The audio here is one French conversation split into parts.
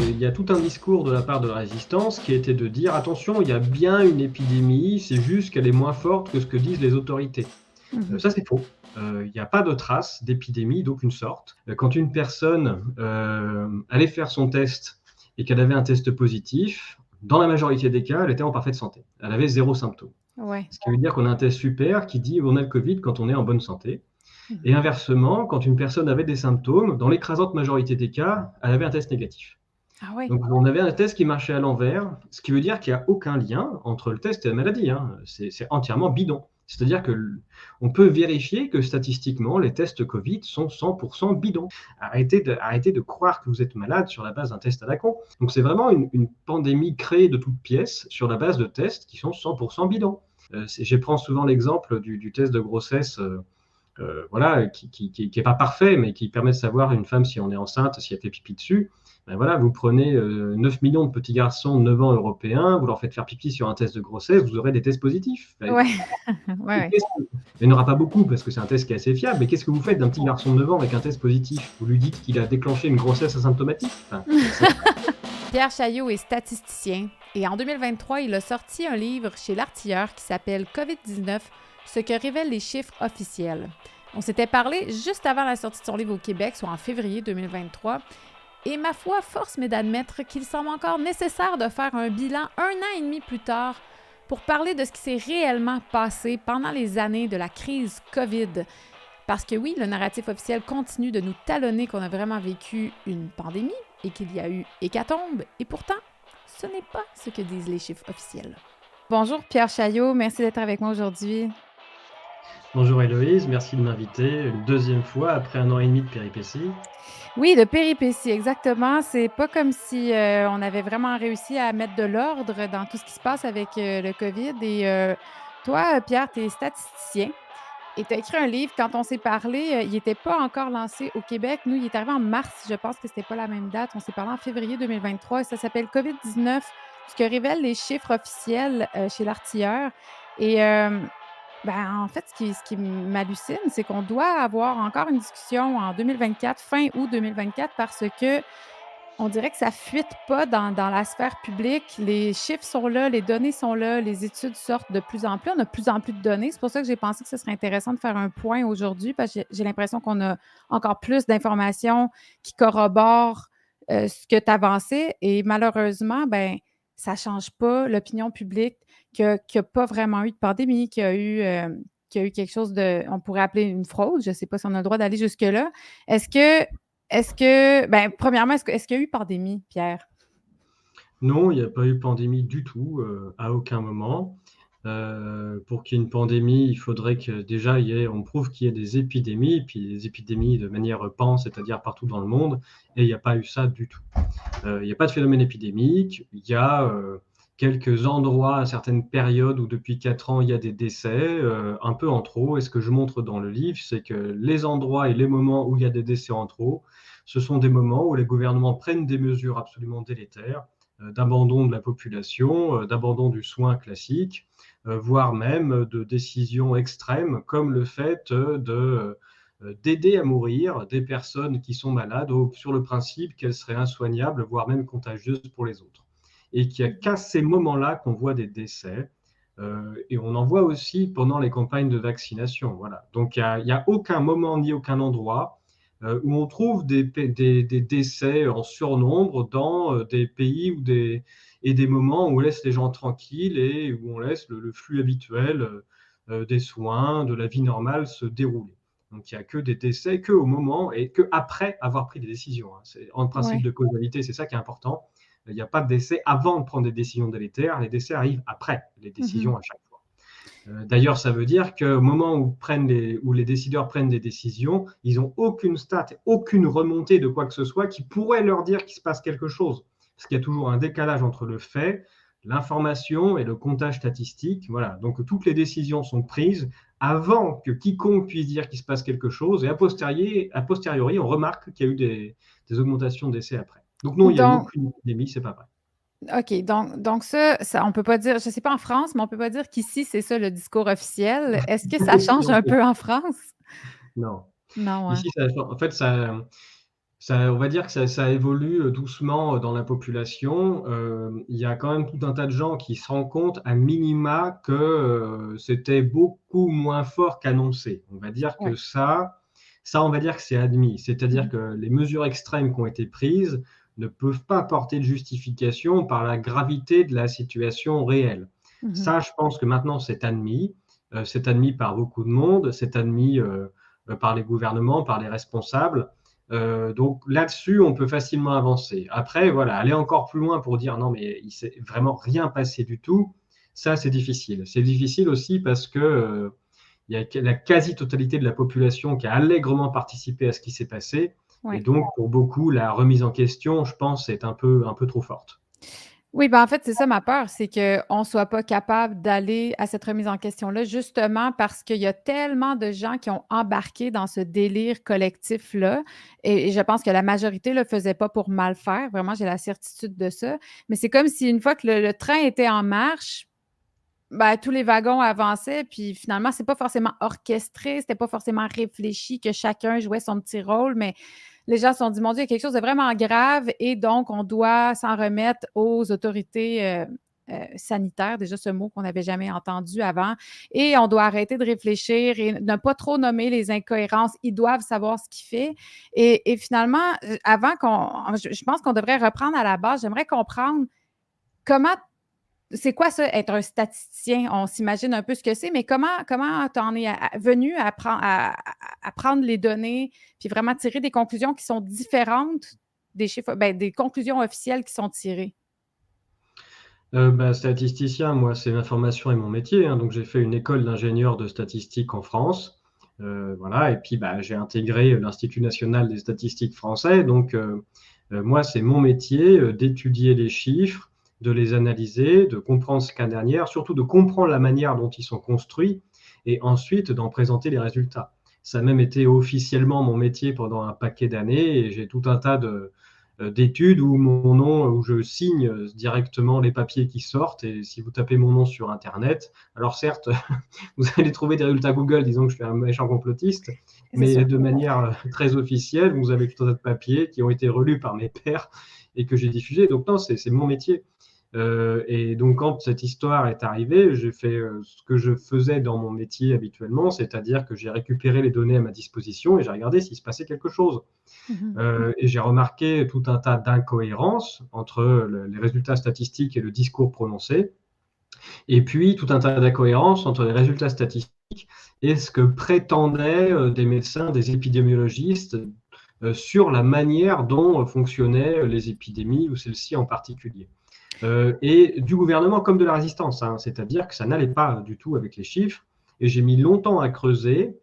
il y a tout un discours de la part de la résistance qui était de dire attention, il y a bien une épidémie, c'est juste qu'elle est moins forte que ce que disent les autorités. Mhm. Ça, c'est faux. Il n'y a pas de trace d'épidémie d'aucune sorte. Quand une personne allait faire son test et qu'elle avait un test positif, dans la majorité des cas, elle était en parfaite santé. Elle avait 0 symptôme. Ouais. Ce qui veut dire qu'on a un test super qui dit on a le Covid quand on est en bonne santé. Mhm. Et inversement, quand une personne avait des symptômes, dans l'écrasante majorité des cas, elle avait un test négatif. Ah ouais. Donc on avait un test qui marchait à l'envers, ce qui veut dire qu'il n'y a aucun lien entre le test et la maladie, hein. C'est entièrement bidon. C'est-à-dire que on peut vérifier que statistiquement, les tests Covid sont 100% bidons. Arrêtez de croire que vous êtes malade sur la base d'un test à la con. Donc c'est vraiment une pandémie créée de toutes pièces sur la base de tests qui sont 100% bidons. Je prends souvent l'exemple du test de grossesse voilà, qui est pas parfait, mais qui permet de savoir une femme si on est enceinte, si elle fait pipi dessus. Ben voilà, vous prenez 9 millions de petits garçons de 9 ans européens, vous leur faites faire pipi sur un test de grossesse, vous aurez des tests positifs. Ouais. Ouais, ouais. Il n'y en aura pas beaucoup parce que c'est un test qui est assez fiable, mais qu'est-ce que vous faites d'un petit garçon de 9 ans avec un test positif? Vous lui dites qu'il a déclenché une grossesse asymptomatique? Enfin, Pierre Chaillot est statisticien et en 2023, il a sorti un livre chez l'Artilleur qui s'appelle COVID-19, ce que révèlent les chiffres officiels. On s'était parlé juste avant la sortie de son livre au Québec, soit en février 2023. Et ma foi, force m'est d'admettre qu'il semble encore nécessaire de faire un bilan 1 an et demi plus tard pour parler de ce qui s'est réellement passé pendant les années de la crise COVID. Parce que oui, le narratif officiel continue de nous talonner qu'on a vraiment vécu une pandémie et qu'il y a eu hécatombe, et pourtant, ce n'est pas ce que disent les chiffres officiels. Bonjour Pierre Chaillot, merci d'être avec moi aujourd'hui. bonjour Héloïse, merci de m'inviter une deuxième fois après 1 an et demi de péripéties. Oui, de péripéties, exactement. C'est pas comme si on avait vraiment réussi à mettre de l'ordre dans tout ce qui se passe avec le COVID. Et toi, Pierre, tu es statisticien et tu as écrit un livre. Quand on s'est parlé, il n'était pas encore lancé au Québec. Nous, il est arrivé en mars. Je pense que c'était pas la même date. On s'est parlé en février 2023 et ça s'appelle COVID-19, ce que révèlent les chiffres officiels chez l'Artilleur. Et ben, en fait, ce qui m'hallucine, c'est qu'on doit avoir encore une discussion en 2024, fin août 2024, parce que on dirait que ça fuite pas dans la sphère publique. Les chiffres sont là, les données sont là, les études sortent de plus en plus. On a de plus en plus de données. C'est pour ça que j'ai pensé que ce serait intéressant de faire un point aujourd'hui, parce que j'ai l'impression qu'on a encore plus d'informations qui corroborent ce que tu avançais. Et malheureusement, ben, ça ne change pas l'opinion publique qu'il n'y a pas vraiment eu de pandémie, qu'il y a eu quelque chose de, on pourrait appeler une fraude. Je ne sais pas si on a le droit d'aller jusque-là. Est-ce que ben, premièrement, est-ce qu'il y a eu pandémie, Pierre? Non, il n'y a pas eu pandémie du tout, à aucun moment. Pour qu'il y ait une pandémie, il faudrait que déjà on prouve qu'il y ait des épidémies, puis des épidémies de manière pan, c'est-à-dire partout dans le monde, et il n'y a pas eu ça du tout. Il n'y a pas de phénomène épidémique, il y a quelques endroits à certaines périodes où depuis 4 ans il y a des décès, un peu en trop, et ce que je montre dans le livre, c'est que les endroits et les moments où il y a des décès en trop, ce sont des moments où les gouvernements prennent des mesures absolument délétères, d'abandon de la population, d'abandon du soin classique, voire même de décisions extrêmes, comme le fait d'aider à mourir des personnes qui sont malades sur le principe qu'elles seraient insoignables, voire même contagieuses pour les autres. Et qu'il n'y a qu'à ces moments-là qu'on voit des décès. Et on en voit aussi pendant les campagnes de vaccination. Voilà. Donc il n'y a aucun moment ni aucun endroit où on trouve des décès en surnombre dans des pays et des moments où on laisse les gens tranquilles et où on laisse le flux habituel des soins, de la vie normale se dérouler. Donc il n'y a que des décès qu'au moment et qu'après avoir pris des décisions, hein. C'est en principe Ouais. de causalité, c'est ça qui est important. Il n'y a pas de décès avant de prendre des décisions délétères, les décès arrivent après les Mhm. décisions à chaque fois. D'ailleurs, ça veut dire qu'au moment où les décideurs prennent des décisions, ils n'ont aucune stat, aucune remontée de quoi que ce soit qui pourrait leur dire qu'il se passe quelque chose. Parce qu'il y a toujours un décalage entre le fait, l'information et le comptage statistique. Voilà. Donc toutes les décisions sont prises avant que quiconque puisse dire qu'il se passe quelque chose. Et a posteriori on remarque qu'il y a eu des augmentations d'essais après. Donc non, il n'y a eu Donc, aucune épidémie, c'est pas vrai. OK. Donc ça, on peut pas dire, je sais pas en France, mais on peut pas dire qu'ici, c'est ça le discours officiel. Est-ce que ça change Non, un peu en France? non. Non, hein. Ici, en fait, ça. On va dire que ça évolue doucement dans la population. Il y a quand même tout un tas de gens qui se rendent compte, à minima, que c'était beaucoup moins fort qu'annoncé. On va dire que Ouais. on va dire que c'est admis. C'est-à-dire Mmh. que les mesures extrêmes qui ont été prises ne peuvent pas porter de justification par la gravité de la situation réelle. Mmh. Ça, je pense que maintenant, c'est admis. C'est admis par beaucoup de monde, c'est admis par les gouvernements, par les responsables. Donc là-dessus, on peut facilement avancer. Après, voilà, aller encore plus loin pour dire non, mais il s'est vraiment rien passé du tout, ça, c'est difficile. C'est difficile aussi parce que il y a la quasi-totalité de la population qui a allègrement participé à ce qui s'est passé. Et Ouais. donc, pour beaucoup, la remise en question, je pense, est un peu trop forte. Oui, ben, en fait, c'est ça ma peur, c'est qu'on ne soit pas capable d'aller à cette remise en question-là, justement parce qu'il y a tellement de gens qui ont embarqué dans ce délire collectif-là. Et je pense que la majorité ne le faisait pas pour mal faire. Vraiment, j'ai la certitude de ça. Mais c'est comme si une fois que le train était en marche, ben, tous les wagons avançaient, puis finalement, c'est pas forcément orchestré, c'était pas forcément réfléchi, que chacun jouait son petit rôle, mais les gens se sont dit, mon Dieu, il y a quelque chose de vraiment grave et donc on doit s'en remettre aux autorités sanitaires, déjà ce mot qu'on n'avait jamais entendu avant, et on doit arrêter de réfléchir et ne pas trop nommer les incohérences. Ils doivent savoir ce qu'ils font. Et finalement, avant je pense qu'on devrait reprendre à la base, j'aimerais comprendre comment c'est quoi ça, être un statisticien? On s'imagine un peu ce que c'est, mais comment tu en es venu à prendre les données puis vraiment tirer des conclusions qui sont différentes des chiffres, ben, des conclusions officielles qui sont tirées? Statisticien, moi, c'est ma formation et mon métier, hein. Donc, j'ai fait une école d'ingénieur de statistique en France. Voilà. Et puis, j'ai intégré l'Institut national des statistiques français. Donc, moi, c'est mon métier d'étudier les chiffres, de les analyser, de comprendre ce qu'il y a derrière, surtout de comprendre la manière dont ils sont construits et ensuite d'en présenter les résultats. Ça a même été officiellement mon métier pendant un paquet d'années et j'ai tout un tas d'études où mon nom, où je signe directement les papiers qui sortent. Et si vous tapez mon nom sur Internet, alors certes, vous allez trouver des résultats Google, disons que je suis un méchant complotiste, C'est sûr. mais de manière très officielle, vous avez tout un tas de papiers qui ont été relus par mes pairs et que j'ai diffusés. Donc non, c'est mon métier. Et donc, quand cette histoire est arrivée, j'ai fait ce que je faisais dans mon métier habituellement, c'est-à-dire que j'ai récupéré les données à ma disposition et j'ai regardé s'il se passait quelque chose. Mhm. Et j'ai remarqué tout un tas d'incohérences entre les résultats statistiques et le discours prononcé, et puis tout un tas d'incohérences entre les résultats statistiques et ce que prétendaient des médecins, des épidémiologistes sur la manière dont fonctionnaient les épidémies, ou celles-ci en particulier. Et du gouvernement comme de la résistance, hein. C'est-à-dire que ça n'allait pas du tout avec les chiffres. Et j'ai mis longtemps à creuser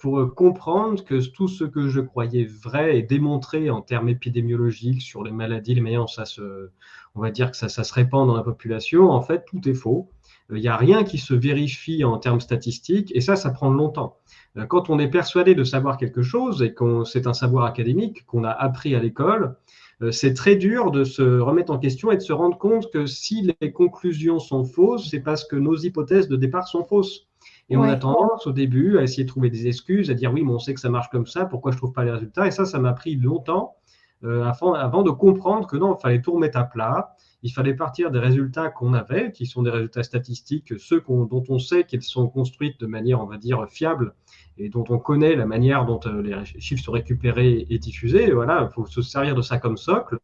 pour comprendre que tout ce que je croyais vrai et démontré en termes épidémiologiques sur les maladies, les manières dont on va dire que ça se répand dans la population, en fait, tout est faux. Il n'y a rien qui se vérifie en termes statistiques et ça prend longtemps. Quand on est persuadé de savoir quelque chose et que c'est un savoir académique qu'on a appris à l'école, c'est très dur de se remettre en question et de se rendre compte que si les conclusions sont fausses, c'est parce que nos hypothèses de départ sont fausses. Et on a Ouais. tendance au début à essayer de trouver des excuses, à dire oui, mais on sait que ça marche comme ça, pourquoi je ne trouve pas les résultats? Et ça m'a pris longtemps avant de comprendre que non, il fallait tout remettre à plat. Il fallait partir des résultats qu'on avait, qui sont des résultats statistiques, dont on sait qu'ils sont construits de manière, on va dire, fiable et dont on connaît la manière dont les chiffres sont récupérés et diffusés. Et voilà, il faut se servir de ça comme socle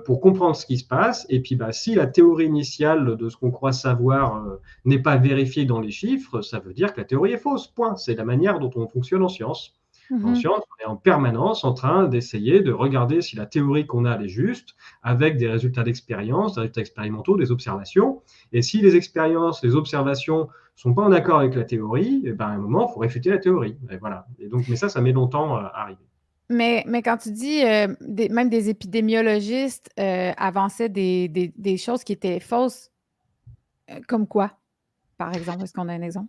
pour comprendre ce qui se passe. Et puis, si la théorie initiale de ce qu'on croit savoir n'est pas vérifiée dans les chiffres, ça veut dire que la théorie est fausse. Point. C'est la manière dont on fonctionne en science. En Mhm. science, on est en permanence en train d'essayer de regarder si la théorie qu'on a est juste, avec des résultats d'expérience, des résultats expérimentaux, des observations. Et si les expériences, les observations sont pas en accord avec la théorie, à un moment, il faut réfuter la théorie. Et voilà. Et donc, mais ça met longtemps à arriver. Mais quand tu dis, même des épidémiologistes avançaient des choses qui étaient fausses, comme quoi, par exemple? Est-ce qu'on a un exemple?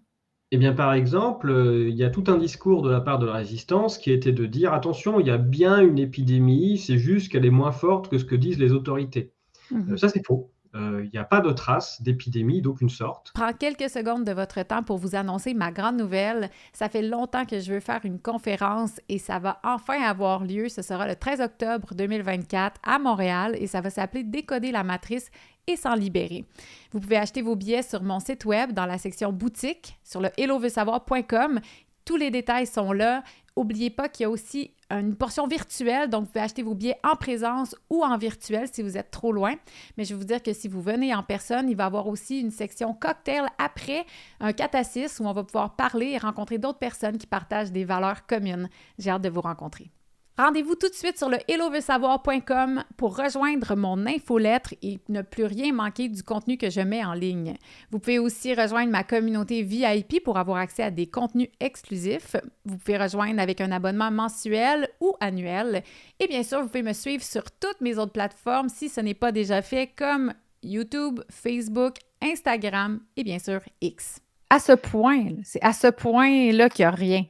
Eh bien, par exemple, il y a tout un discours de la part de la résistance qui était de dire attention, il y a bien une épidémie, c'est juste qu'elle est moins forte que ce que disent les autorités. Mhm. Ça, c'est faux. il n'y a pas de traces d'épidémie d'aucune sorte. Prends quelques secondes de votre temps pour vous annoncer ma grande nouvelle. Ça fait longtemps que je veux faire une conférence et ça va enfin avoir lieu. Ce sera le 13 octobre 2024 à Montréal et ça va s'appeler Décoder la matrice et s'en libérer. Vous pouvez acheter vos billets sur mon site web dans la section boutique sur le helloveutsavoir.com. Tous les détails sont là. N'oubliez pas qu'il y a aussi une portion virtuelle, donc vous pouvez acheter vos billets en présence ou en virtuel si vous êtes trop loin. Mais je vais vous dire que si vous venez en personne, il va y avoir aussi une section cocktail après, un catharsis où on va pouvoir parler et rencontrer d'autres personnes qui partagent des valeurs communes. J'ai hâte de vous rencontrer. Rendez-vous tout de suite sur le helloveutsavoir.com pour rejoindre mon infolettre et ne plus rien manquer du contenu que je mets en ligne. Vous pouvez aussi rejoindre ma communauté VIP pour avoir accès à des contenus exclusifs. Vous pouvez rejoindre avec un abonnement mensuel ou annuel. Et bien sûr, vous pouvez me suivre sur toutes mes autres plateformes si ce n'est pas déjà fait, comme YouTube, Facebook, Instagram et bien sûr X. C'est à ce point-là qu'il n'y a rien.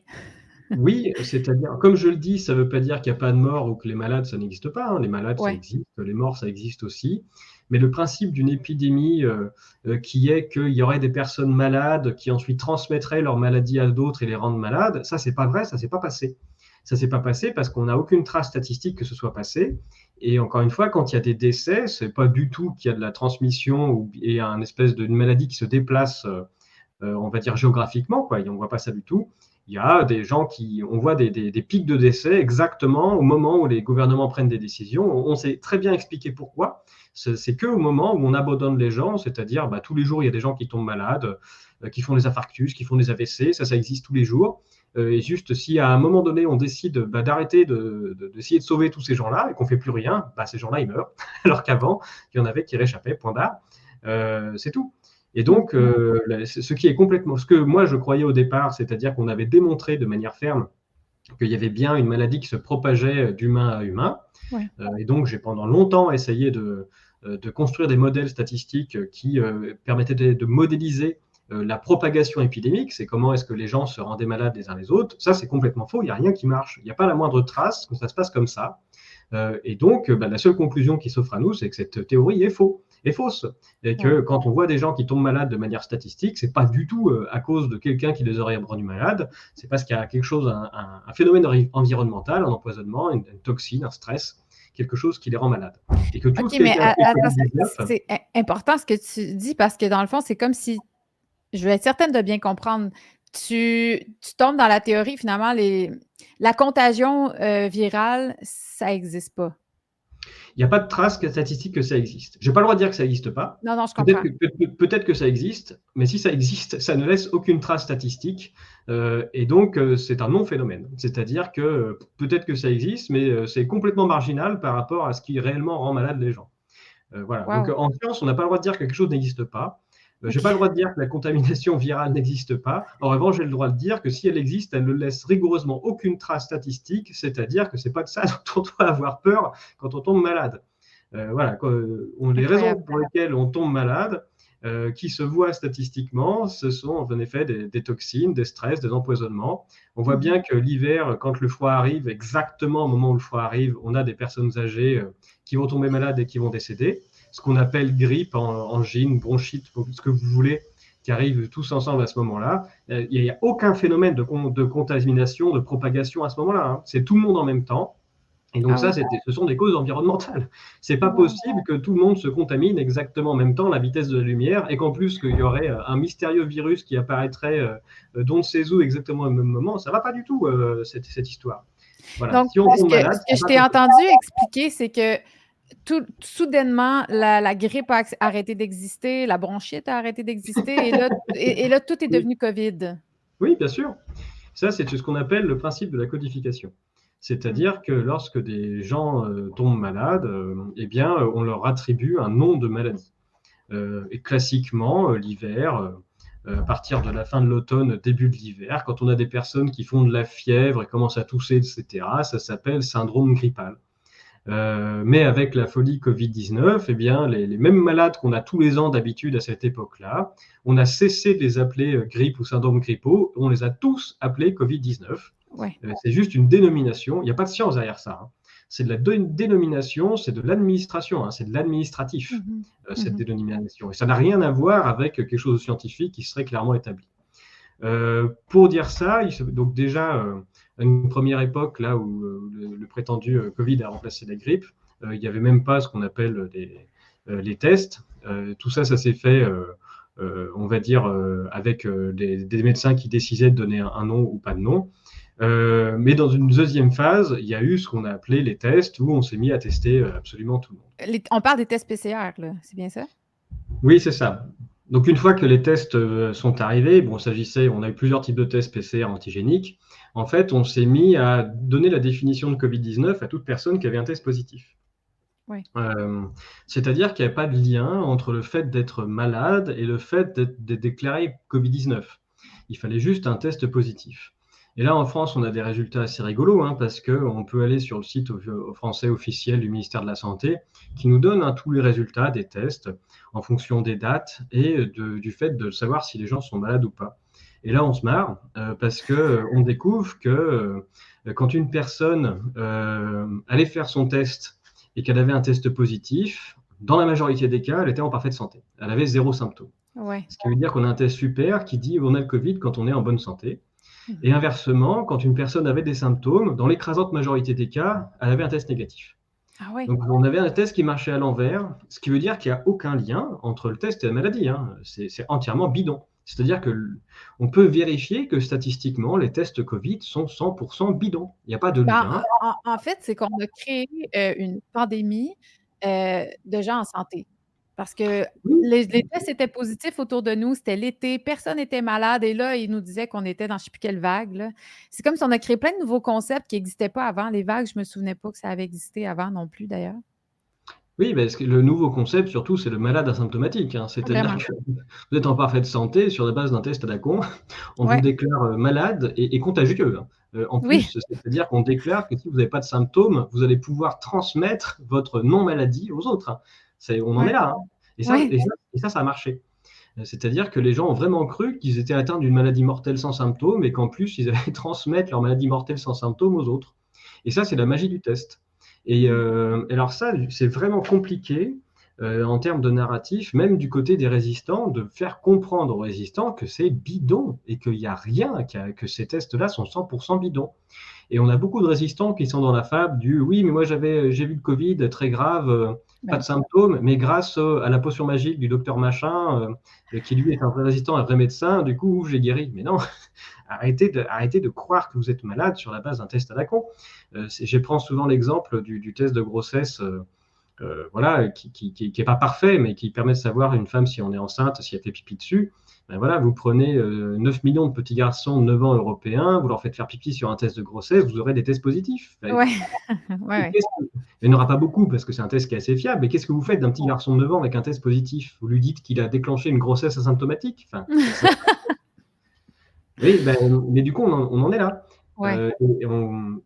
Oui, c'est-à-dire, comme je le dis, ça ne veut pas dire qu'il n'y a pas de mort ou que les malades, ça n'existe pas, hein. Les malades, ça Ouais. existe, les morts, ça existe aussi. Mais le principe d'une épidémie qui est qu'il y aurait des personnes malades qui ensuite transmettraient leur maladie à d'autres et les rendent malades, ça, c'est pas vrai, ça s'est pas passé. Ça s'est pas passé parce qu'on n'a aucune trace statistique que ce soit passé. Et encore une fois, quand il y a des décès, c'est pas du tout qu'il y a de la transmission et un espèce d'une maladie qui se déplace, on va dire géographiquement, quoi. Et on voit pas ça du tout. Il y a des gens on voit des pics de décès exactement au moment où les gouvernements prennent des décisions. On sait très bien expliquer pourquoi. C'est qu'au moment où on abandonne les gens, c'est-à-dire tous les jours, il y a des gens qui tombent malades, qui font des infarctus, qui font des AVC, ça existe tous les jours. Et juste si à un moment donné, on décide d'arrêter d'essayer de sauver tous ces gens-là et qu'on ne fait plus rien, ces gens-là, ils meurent. Alors qu'avant, il y en avait qui réchappaient, point barre. C'est tout. Et donc, ce qui est complètement, ce que moi je croyais au départ, c'est-à-dire qu'on avait démontré de manière ferme qu'il y avait bien une maladie qui se propageait d'humain à humain. Ouais. Et donc, j'ai pendant longtemps essayé de construire des modèles statistiques qui permettaient de modéliser la propagation épidémique. C'est comment est-ce que les gens se rendaient malades les uns les autres. Ça, c'est complètement faux. Il n'y a rien qui marche. Il n'y a pas la moindre trace que ça se passe comme ça. Et donc, la seule conclusion qui s'offre à nous, c'est que cette théorie est fausse. Et que quand on voit des gens qui tombent malades de manière statistique, c'est pas du tout à cause de quelqu'un qui les aurait rendus malades, c'est parce qu'il y a quelque chose, un phénomène environnemental, un empoisonnement, une toxine, un stress, quelque chose qui les rend malades. Et que tout c'est important ce que tu dis parce que dans le fond, c'est comme si, je vais être certaine de bien comprendre, tu tombes dans la théorie, finalement, la contagion virale, ça n'existe pas. Il n'y a pas de trace statistique que ça existe. Je n'ai pas le droit de dire que ça n'existe pas. Non, je comprends. Peut-être que ça existe, mais si ça existe, ça ne laisse aucune trace statistique. Et donc, c'est un non-phénomène. C'est-à-dire que peut-être que ça existe, mais c'est complètement marginal par rapport à ce qui réellement rend malade les gens. Voilà. Wow. Donc, en science, on n'a pas le droit de dire que quelque chose n'existe pas. Je n'ai pas le droit de dire que la contamination virale n'existe pas. En revanche, j'ai le droit de dire que si elle existe, elle ne laisse rigoureusement aucune trace statistique, c'est-à-dire que ce n'est pas de ça dont on doit avoir peur quand on tombe malade. Voilà, les raisons pour lesquelles on tombe malade, qui se voient statistiquement, ce sont en effet des toxines, des stress, des empoisonnements. On voit bien que l'hiver, quand le froid arrive, exactement au moment où le froid arrive, on a des personnes âgées qui vont tomber malades et qui vont décéder. Ce qu'on appelle grippe, angine, bronchite, ce que vous voulez, qui arrivent tous ensemble à ce moment-là. Il n'y a aucun phénomène de contamination, de propagation à ce moment-là, hein. C'est tout le monde en même temps. Et donc ce sont des causes environnementales. C'est pas possible que tout le monde se contamine exactement en même temps, à la vitesse de la lumière, et qu'en plus qu'il y aurait un mystérieux virus qui apparaîtrait d'on ne sait où exactement au même moment. Ça va pas du tout, cette histoire. Voilà. Donc, ce que je t'ai entendu expliquer, c'est que soudainement, la grippe a arrêté d'exister, la bronchite a arrêté d'exister, et là, tout est devenu COVID. Oui, bien sûr. Ça, c'est ce qu'on appelle le principe de la codification. C'est-à-dire que lorsque des gens tombent malades, eh bien, on leur attribue un nom de maladie. Et classiquement, l'hiver, à partir de la fin de l'automne, début de l'hiver, quand on a des personnes qui font de la fièvre et commencent à tousser, etc., ça s'appelle syndrome grippal. Mais avec la folie Covid-19, eh bien, les mêmes malades qu'on a tous les ans d'habitude à cette époque-là, on a cessé de les appeler grippe ou syndrome grippaux, on les a tous appelés Covid-19. Ouais. C'est juste une dénomination, il n'y a pas de science derrière ça, hein. c'est de la dénomination, c'est de l'administration, hein, c'est de l'administratif, Mhm. cette Mhm. dénomination. Et ça n'a rien à voir avec quelque chose de scientifique qui serait clairement établi. Pour dire ça, donc déjà, à une première époque, là où le prétendu Covid a remplacé la grippe, il n'y avait même pas ce qu'on appelle les tests. Tout ça, ça s'est fait, on va dire, avec des médecins qui décidaient de donner un nom ou pas de nom. Mais dans une deuxième phase, il y a eu ce qu'on a appelé les tests, où on s'est mis à tester absolument tout le monde. On parle des tests PCR, là, c'est bien ça? Oui, c'est ça. Donc une fois que les tests sont arrivés, bon, on a eu plusieurs types de tests PCR antigéniques. En fait, on s'est mis à donner la définition de Covid-19 à toute personne qui avait un test positif. Oui. C'est-à-dire qu'il n'y avait pas de lien entre le fait d'être malade et le fait d'être déclaré Covid-19. Il fallait juste un test positif. Et là, en France, on a des résultats assez rigolos, hein, parce qu'on peut aller sur le site français officiel du ministère de la Santé, qui nous donne tous les résultats des tests en fonction des dates et du fait de savoir si les gens sont malades ou pas. Et là, on se marre, parce qu'on découvre que quand une personne allait faire son test et qu'elle avait un test positif, dans la majorité des cas, elle était en parfaite santé. Elle avait 0 symptôme. Ouais. Ce qui veut dire qu'on a un test super qui dit on a le Covid quand on est en bonne santé. Et Mhm. inversement, quand une personne avait des symptômes, dans l'écrasante majorité des cas, elle avait un test négatif. Ah ouais. Donc on avait un test qui marchait à l'envers, ce qui veut dire qu'il n'y a aucun lien entre le test et la maladie, hein. C'est entièrement bidon. C'est-à-dire qu'on peut vérifier que statistiquement, les tests Covid sont 100% bidons. Il n'y a pas de Ben, lien. en fait, c'est qu'on a créé une pandémie de gens en santé. Parce que Oui, les tests étaient positifs autour de nous, c'était l'été, personne n'était malade et là, ils nous disaient qu'on était dans je ne sais plus quelle vague, là. C'est comme si on a créé plein de nouveaux concepts qui n'existaient pas avant. Les vagues, je ne me souvenais pas que ça avait existé avant non plus, d'ailleurs. oui, parce que le nouveau concept, surtout, c'est le malade asymptomatique, hein. C'est-à-dire Vraiment. que vous êtes en parfaite santé sur la base d'un test à la con, on vous Ouais. déclare malade et contagieux, hein. En Oui. plus, c'est-à-dire qu'on déclare que si vous n'avez pas de symptômes, vous allez pouvoir transmettre votre non-maladie aux autres, hein. On en est Ouais. là, hein. Et ça, Ouais. et ça, et ça, ça a marché. C'est-à-dire que les gens ont vraiment cru qu'ils étaient atteints d'une maladie mortelle sans symptômes et qu'en plus, ils allaient transmettre leur maladie mortelle sans symptômes aux autres. Et ça, c'est la magie du test. Et Mm. alors ça, c'est vraiment compliqué en termes de narratif, même du côté des résistants, de faire comprendre aux résistants que c'est bidon et qu'il n'y a rien, que ces tests-là sont 100% bidons. Et on a beaucoup de résistants qui sont dans la fable du oui, mais moi j'ai vu le Covid très grave, pas de Ben, symptômes, mais grâce à la potion magique du docteur machin, qui lui est un vrai résistant, un vrai médecin, du coup j'ai guéri. Mais non, arrêtez de croire que vous êtes malade sur la base d'un test à la con. Je prends souvent l'exemple du test de grossesse. Voilà, qui est pas parfait, mais qui permet de savoir une femme si on est enceinte, si elle fait pipi dessus. Ben voilà, vous prenez 9 millions de petits garçons de 9 ans européens, vous leur faites faire pipi sur un test de grossesse, vous aurez des tests positifs. ouais. Ouais, ouais. Il n'y en aura pas beaucoup parce que c'est un test qui est assez fiable. Mais qu'est-ce que vous faites d'un petit garçon de 9 ans avec un test positif? Vous lui dites qu'il a déclenché une grossesse asymptomatique? Enfin, oui, ben, mais du coup, on en est là. Ouais.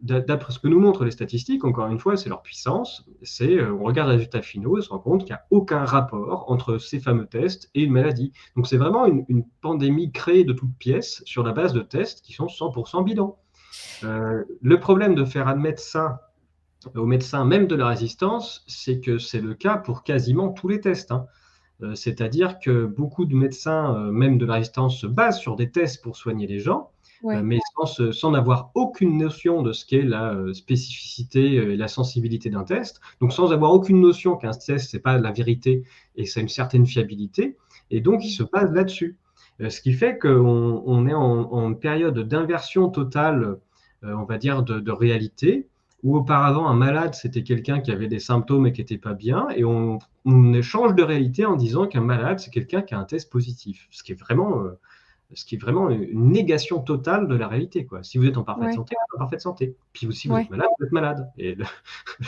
D'après ce que nous montrent les statistiques, encore une fois, c'est leur puissance. On regarde les résultats finaux et on se rend compte qu'il n'y a aucun rapport entre ces fameux tests et une maladie. Donc c'est vraiment une pandémie créée de toutes pièces sur la base de tests qui sont 100% bidons. Le problème de faire admettre ça aux médecins, même de la résistance, c'est que c'est le cas pour quasiment tous les tests, hein. C'est-à-dire que beaucoup de médecins, même de la résistance, se basent sur des tests pour soigner les gens, Ouais. mais sans n'avoir aucune notion de ce qu'est la spécificité et la sensibilité d'un test. Donc sans avoir aucune notion qu'un test, c'est pas la vérité et que ça a une certaine fiabilité. Et donc, ils se basent là-dessus. Ce qui fait qu'on est en période d'inversion totale, on va dire, de réalité, où auparavant, un malade, c'était quelqu'un qui avait des symptômes et qui n'était pas bien, et on échange de réalité en disant qu'un malade, c'est quelqu'un qui a un test positif, ce qui est vraiment une négation totale de la réalité, quoi. Si vous êtes en parfaite Ouais. santé, vous êtes en parfaite santé. Puis si vous êtes Ouais. malade, vous êtes malade. Et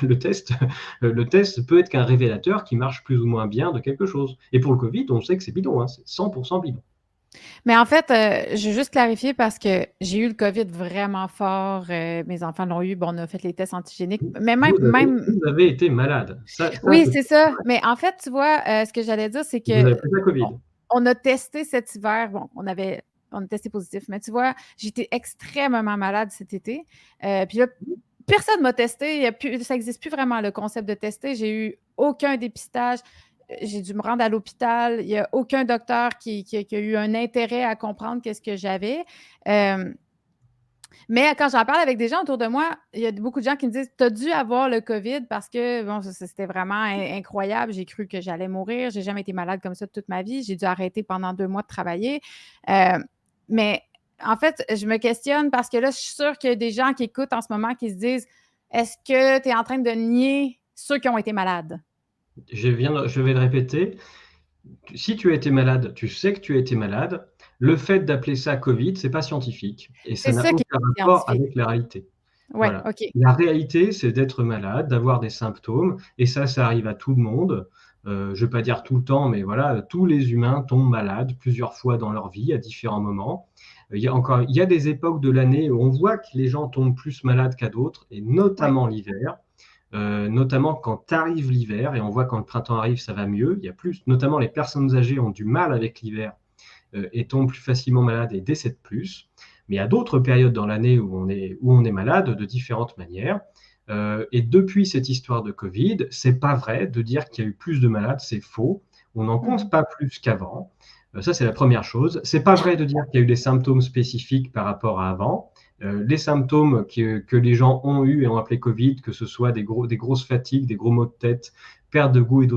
le test, le test peut être qu'un révélateur qui marche plus ou moins bien de quelque chose. Et pour le Covid, on sait que c'est bidon, hein, c'est 100% bidon. Mais en fait, je veux juste clarifier parce que j'ai eu le COVID vraiment fort. Mes enfants l'ont eu. Bon, on a fait les tests antigéniques. Mais même Vous avez été malade. oui, c'est ça. Mais en fait, tu vois, ce que j'allais dire, c'est vous que avez pris la Covid. on a testé cet hiver. Bon, on a testé positif. Mais tu vois, j'étais extrêmement malade cet été. Puis là, personne m'a testé. Ça n'existe plus vraiment le concept de tester. J'ai eu aucun dépistage. J'ai dû me rendre à l'hôpital. Il n'y a aucun docteur qui a eu un intérêt à comprendre qu'est-ce que j'avais. Mais quand j'en parle avec des gens autour de moi, il y a beaucoup de gens qui me disent: tu as dû avoir le COVID parce que bon, c'était vraiment incroyable. J'ai cru que j'allais mourir. J'ai jamais été malade comme ça toute ma vie. J'ai dû arrêter pendant 2 mois de travailler. Mais en fait, je me questionne parce que là, je suis sûre qu'il y a des gens qui écoutent en ce moment qui se disent: est-ce que tu es en train de nier ceux qui ont été malades? Je vais le répéter. Si tu as été malade, tu sais que tu as été malade. Le fait d'appeler ça Covid, c'est pas scientifique et ça C'est n'a ça qui aucun est rapport scientifique. avec la réalité. Oui, Voilà. OK. La réalité, c'est d'être malade, d'avoir des symptômes, et ça arrive à tout le monde. Je vais pas dire tout le temps, mais voilà, tous les humains tombent malades plusieurs fois dans leur vie à différents moments. Il y a des époques de l'année où on voit que les gens tombent plus malades qu'à d'autres, et Oui, notamment l'hiver. Notamment quand arrive l'hiver, et on voit quand le printemps arrive, ça va mieux. Il y a plus, notamment les personnes âgées ont du mal avec l'hiver et tombent plus facilement malades et décèdent plus. Mais il y a d'autres périodes dans l'année où on est malade de différentes manières. Et depuis cette histoire de Covid, c'est pas vrai de dire qu'il y a eu plus de malades, c'est faux. On n'en mhm. compte pas plus qu'avant. Ça, c'est la première chose. C'est pas vrai de dire qu'il y a eu des symptômes spécifiques par rapport à avant. Les symptômes que les gens ont eu et ont appelé Covid, que ce soit des grosses fatigues, des gros maux de tête, perte de goût et de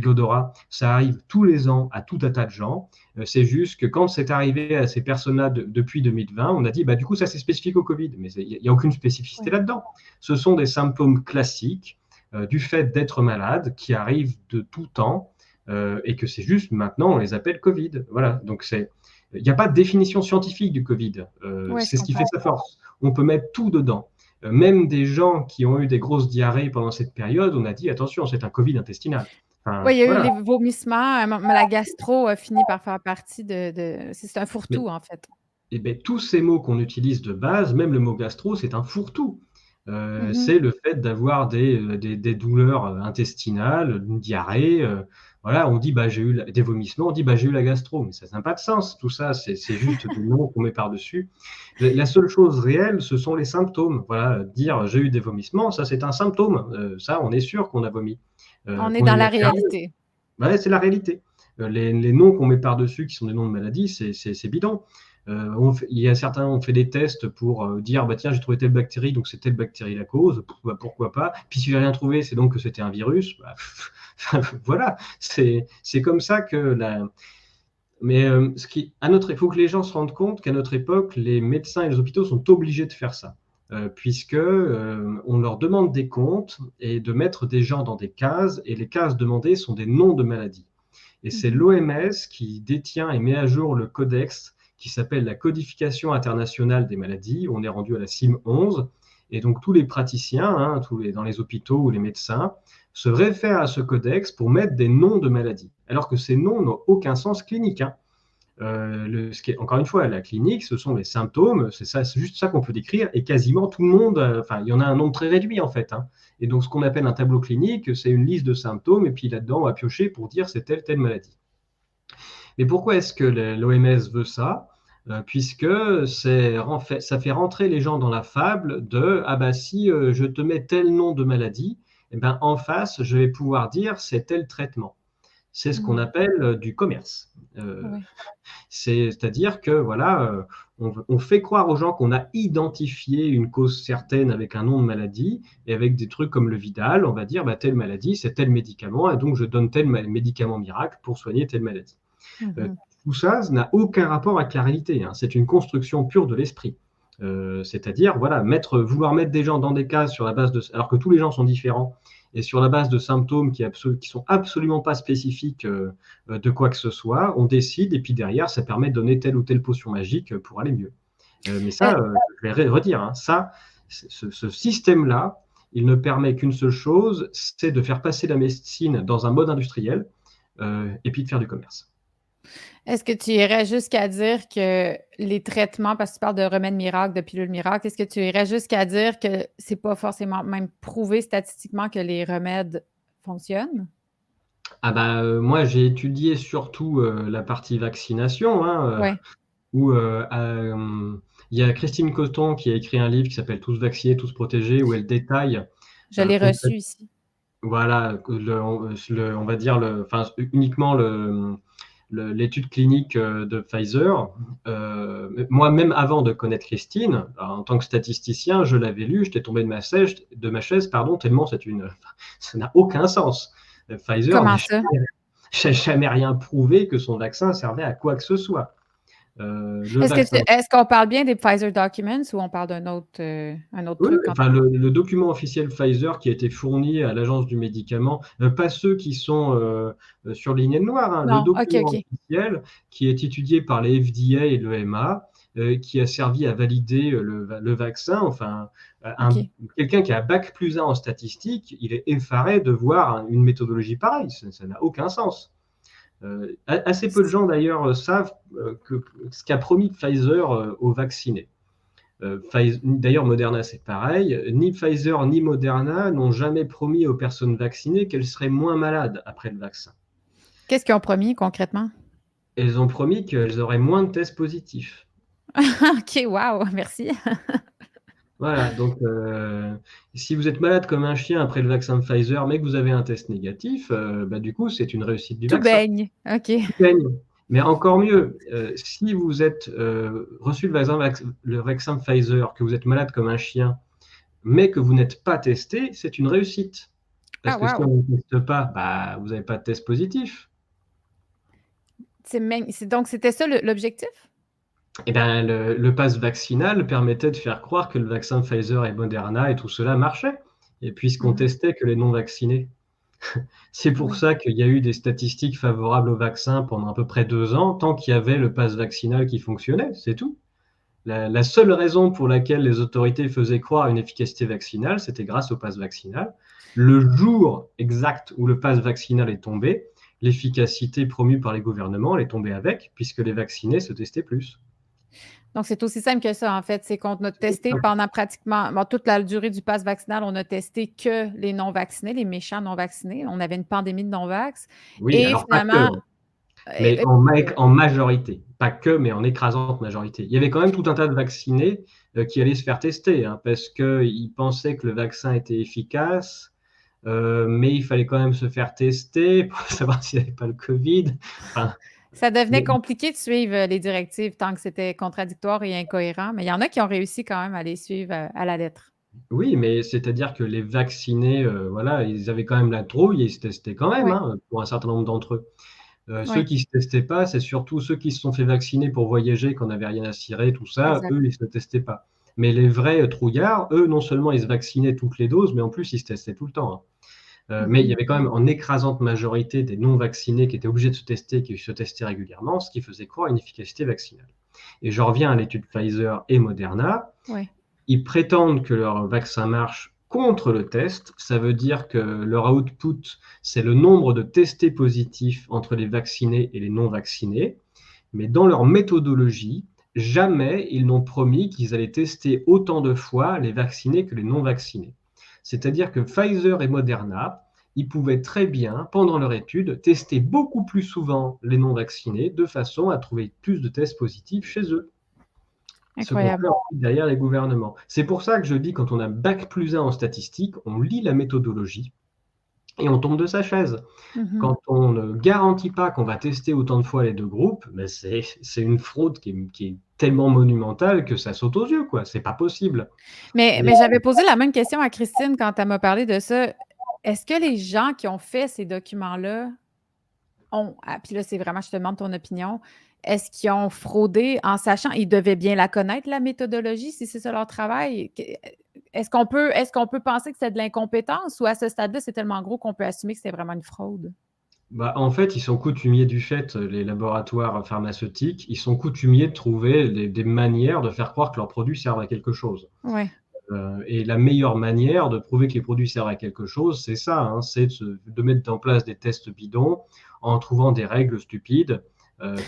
l'odorat, ça arrive tous les ans à tout un tas de gens. C'est juste que quand c'est arrivé à ces personnes-là depuis 2020, on a dit, bah, du coup, ça c'est spécifique au Covid, mais il n'y a aucune spécificité Oui. là-dedans. Ce sont des symptômes classiques du fait d'être malade qui arrivent de tout temps et que c'est juste maintenant, on les appelle Covid. Voilà, donc il n'y a pas de définition scientifique du Covid. Ouais, je C'est ce qui fait comprends. sa force. On peut mettre tout dedans. Même des gens qui ont eu des grosses diarrhées pendant cette période, on a dit attention, c'est un Covid intestinal. Oui, Enfin, il y a eu voilà. les vomissements, la gastro a fini par faire partie c'est un Mais fourre-tout, en fait. eh ben, tous ces mots qu'on utilise de base, même le mot gastro, c'est un fourre-tout. Mhm. C'est le fait d'avoir des douleurs intestinales, une diarrhée. Voilà, on dit bah, j'ai eu des vomissements, on dit bah, j'ai eu la gastro, mais ça n'a pas de sens. Tout ça, c'est juste des noms qu'on met par-dessus. La seule chose réelle, ce sont les symptômes. Voilà, dire j'ai eu des vomissements, ça c'est un symptôme. Ça, on est sûr qu'on a vomi. On est Qu'on ait dans eu la la diarrhée, réalité. ouais, c'est la réalité. Les noms qu'on met par-dessus, qui sont des noms de maladies, c'est bidon. Il y a certains, on fait des tests pour dire, bah, tiens, j'ai trouvé telle bactérie, donc c'est telle bactérie la cause, bah, pourquoi pas. Puis si j'ai rien trouvé, c'est donc que c'était un virus. Bah, voilà, c'est comme ça que la. Mais il faut que les gens se rendent compte qu'à notre époque, les médecins et les hôpitaux sont obligés de faire ça. Puisque on leur demande des comptes et de mettre des gens dans des cases, et les cases demandées sont des noms de maladies. Et c'est Mhm. l'OMS qui détient et met à jour le codex qui s'appelle la Codification internationale des maladies. On est rendu à la CIM 11. Et donc tous les praticiens, hein, dans les hôpitaux ou les médecins, se réfèrent à ce codex pour mettre des noms de maladies. Alors que ces noms n'ont aucun sens clinique. Hein. Encore une fois, la clinique, ce sont les symptômes, c'est juste ça qu'on peut décrire, et quasiment tout le monde, enfin, il y en a un nombre très réduit en fait. Hein. Et donc, ce qu'on appelle un tableau clinique, c'est une liste de symptômes, et puis là-dedans, on va piocher pour dire c'est telle maladie. Mais pourquoi est-ce que l'OMS veut ça? Puisque ça fait rentrer les gens dans la fable de ah bah si je te mets tel nom de maladie, eh ben, en face, je vais pouvoir dire c'est tel traitement. C'est ce qu'on Mhm. appelle du commerce. Oui. C'est-à-dire que voilà, on fait croire aux gens qu'on a identifié une cause certaine avec un nom de maladie et avec des trucs comme le Vidal, on va dire bah, telle maladie, c'est tel médicament et donc je donne tel médicament miracle pour soigner telle maladie. Euh, Mhm. Tout ça n'a aucun rapport avec la réalité. Hein. C'est une construction pure de l'esprit. C'est-à-dire, voilà, vouloir mettre des gens dans des cases sur la base de, alors que tous les gens sont différents et sur la base de symptômes qui sont absolument pas spécifiques de quoi que ce soit, on décide et puis derrière, ça permet de donner telle ou telle potion magique pour aller mieux. Mais ça, Euh, je vais redire, hein, ça, ce système-là, il ne permet qu'une seule chose, c'est de faire passer la médecine dans un mode industriel et puis de faire du commerce. Est-ce que tu irais jusqu'à dire que les traitements, parce que tu parles de remèdes miracles, de pilules miracles, est-ce que tu irais jusqu'à dire que c'est pas forcément même prouvé statistiquement que les remèdes fonctionnent? Ah bah, moi, j'ai étudié surtout la partie vaccination, hein, Oui. où Il y a Christine Coton qui a écrit un livre qui s'appelle Tous vaccinés, tous protégés, où elle détaille Je l'ai reçu complètement. ici. Voilà, on va dire enfin, uniquement l'étude clinique de Pfizer. Moi, même avant de connaître Christine, en tant que statisticien, je l'avais lu, j'étais tombé de ma chaise, pardon, tellement ça n'a aucun sens. Pfizer n'a Comment ça? jamais rien prouvé que son vaccin servait à quoi que ce soit. Le vaccin. Est-ce qu'on parle bien des Pfizer Documents ou on parle un autre Oui, truc? enfin, le document officiel Pfizer qui a été fourni à l'Agence du médicament, pas ceux qui sont surlignés de noir, hein, le Non, OK, document OK. officiel qui est étudié par les FDA et l'EMA, qui a servi à valider le vaccin. Enfin, OK. quelqu'un qui a bac plus 1 en statistique, il est effaré de voir une méthodologie pareille. Ça n'a aucun sens. Assez peu de gens d'ailleurs savent ce qu'a promis Pfizer aux vaccinés. D'ailleurs, Moderna, c'est pareil. Ni Pfizer ni Moderna n'ont jamais promis aux personnes vaccinées qu'elles seraient moins malades après le vaccin. Qu'est-ce qu'ils ont promis concrètement? Elles ont promis qu'elles auraient moins de tests positifs. OK, wow, merci. Voilà, donc si vous êtes malade comme un chien après le vaccin de Pfizer, mais que vous avez un test négatif, du coup, c'est une réussite du Tout vaccin. baigne. OK. Tout baigne. Mais encore mieux, si vous êtes reçu le vaccin Pfizer, que vous êtes malade comme un chien, mais que vous n'êtes pas testé, c'est une réussite. Parce Ah, que si wow. on ne teste pas, vous n'avez pas de test positif. Donc, c'était ça l'objectif? Et ben, le pass vaccinal permettait de faire croire que le vaccin Pfizer et Moderna et tout cela marchait, et puisqu'on Mhm. testait que les non-vaccinés. C'est pour Oui. ça qu'il y a eu des statistiques favorables au vaccin pendant à peu près 2 ans, tant qu'il y avait le pass vaccinal qui fonctionnait, c'est tout. La seule raison pour laquelle les autorités faisaient croire à une efficacité vaccinale, c'était grâce au pass vaccinal. Le jour exact où le pass vaccinal est tombé, l'efficacité promue par les gouvernements est tombée avec, puisque les vaccinés se testaient plus. Donc, c'est aussi simple que ça, en fait. C'est qu'on a testé pendant pratiquement toute la durée du pass vaccinal, on a testé que les non-vaccinés, les méchants non-vaccinés. On avait une pandémie de non-vax. Oui, Et alors pas que, finalement, mais euh, en majorité. Pas que, mais en écrasante majorité. Il y avait quand même tout un tas de vaccinés qui allaient se faire tester, hein, parce qu'ils pensaient que le vaccin était efficace. Mais il fallait quand même se faire tester pour savoir s'il n'y avait pas le Covid. Enfin, ça devenait mais- compliqué de suivre les directives tant que c'était contradictoire et incohérent. Mais il y en a qui ont réussi quand même à les suivre à la lettre. oui, mais c'est-à-dire que les vaccinés, voilà, ils avaient quand même la trouille et ils se testaient quand même, Oui, hein, pour un certain nombre d'entre eux. Ceux oui, qui ne se testaient pas, c'est surtout ceux qui se sont fait vacciner pour voyager, qu'on n'avait rien à cirer, tout ça, exact. eux, ils ne se testaient pas. Mais les vrais trouillards, eux, non seulement ils se vaccinaient toutes les doses, mais en plus, ils se testaient tout le temps, hein. Mais il y Mhm. avait quand même en écrasante majorité des non-vaccinés qui étaient obligés de se tester, qui se testaient régulièrement, ce qui faisait croire à une efficacité vaccinale. Et je reviens à l'étude Pfizer et Moderna. Oui. Ils prétendent que leur vaccin marche contre le test. Ça veut dire que leur output, c'est le nombre de testés positifs entre les vaccinés et les non-vaccinés. Mais dans leur méthodologie, jamais ils n'ont promis qu'ils allaient tester autant de fois les vaccinés que les non-vaccinés. C'est-à-dire que Pfizer et Moderna, ils pouvaient très bien, pendant leur étude, tester beaucoup plus souvent les non-vaccinés de façon à trouver plus de tests positifs chez eux. Ce qu'on fait Incroyable. ensuite derrière les gouvernements. C'est pour ça que je dis, quand on a bac plus 1 en statistique, on lit la méthodologie et on tombe de sa chaise. Mhm. Quand on ne garantit pas qu'on va tester autant de fois les deux groupes, ben c'est une fraude qui est tellement monumentale que ça saute aux yeux, quoi. C'est pas possible. Et Mais j'avais posé la même question à Christine quand elle m'a parlé de ça. Est-ce que les gens qui ont fait ces documents-là puis là, c'est vraiment, je te demande ton opinion, est-ce qu'ils ont fraudé en sachant, ils devaient bien la connaître, la méthodologie, si c'est ça leur travail? Est-ce qu'on peut penser que c'est de l'incompétence ou à ce stade-là, c'est tellement gros qu'on peut assumer que c'est vraiment une fraude? en fait, ils sont coutumiers du fait, les laboratoires pharmaceutiques, ils sont coutumiers de trouver des manières de faire croire que leurs produits servent à quelque chose. Oui. Et la meilleure manière de prouver que les produits servent à quelque chose, c'est ça, hein, c'est de mettre en place des tests bidons en trouvant des règles stupides,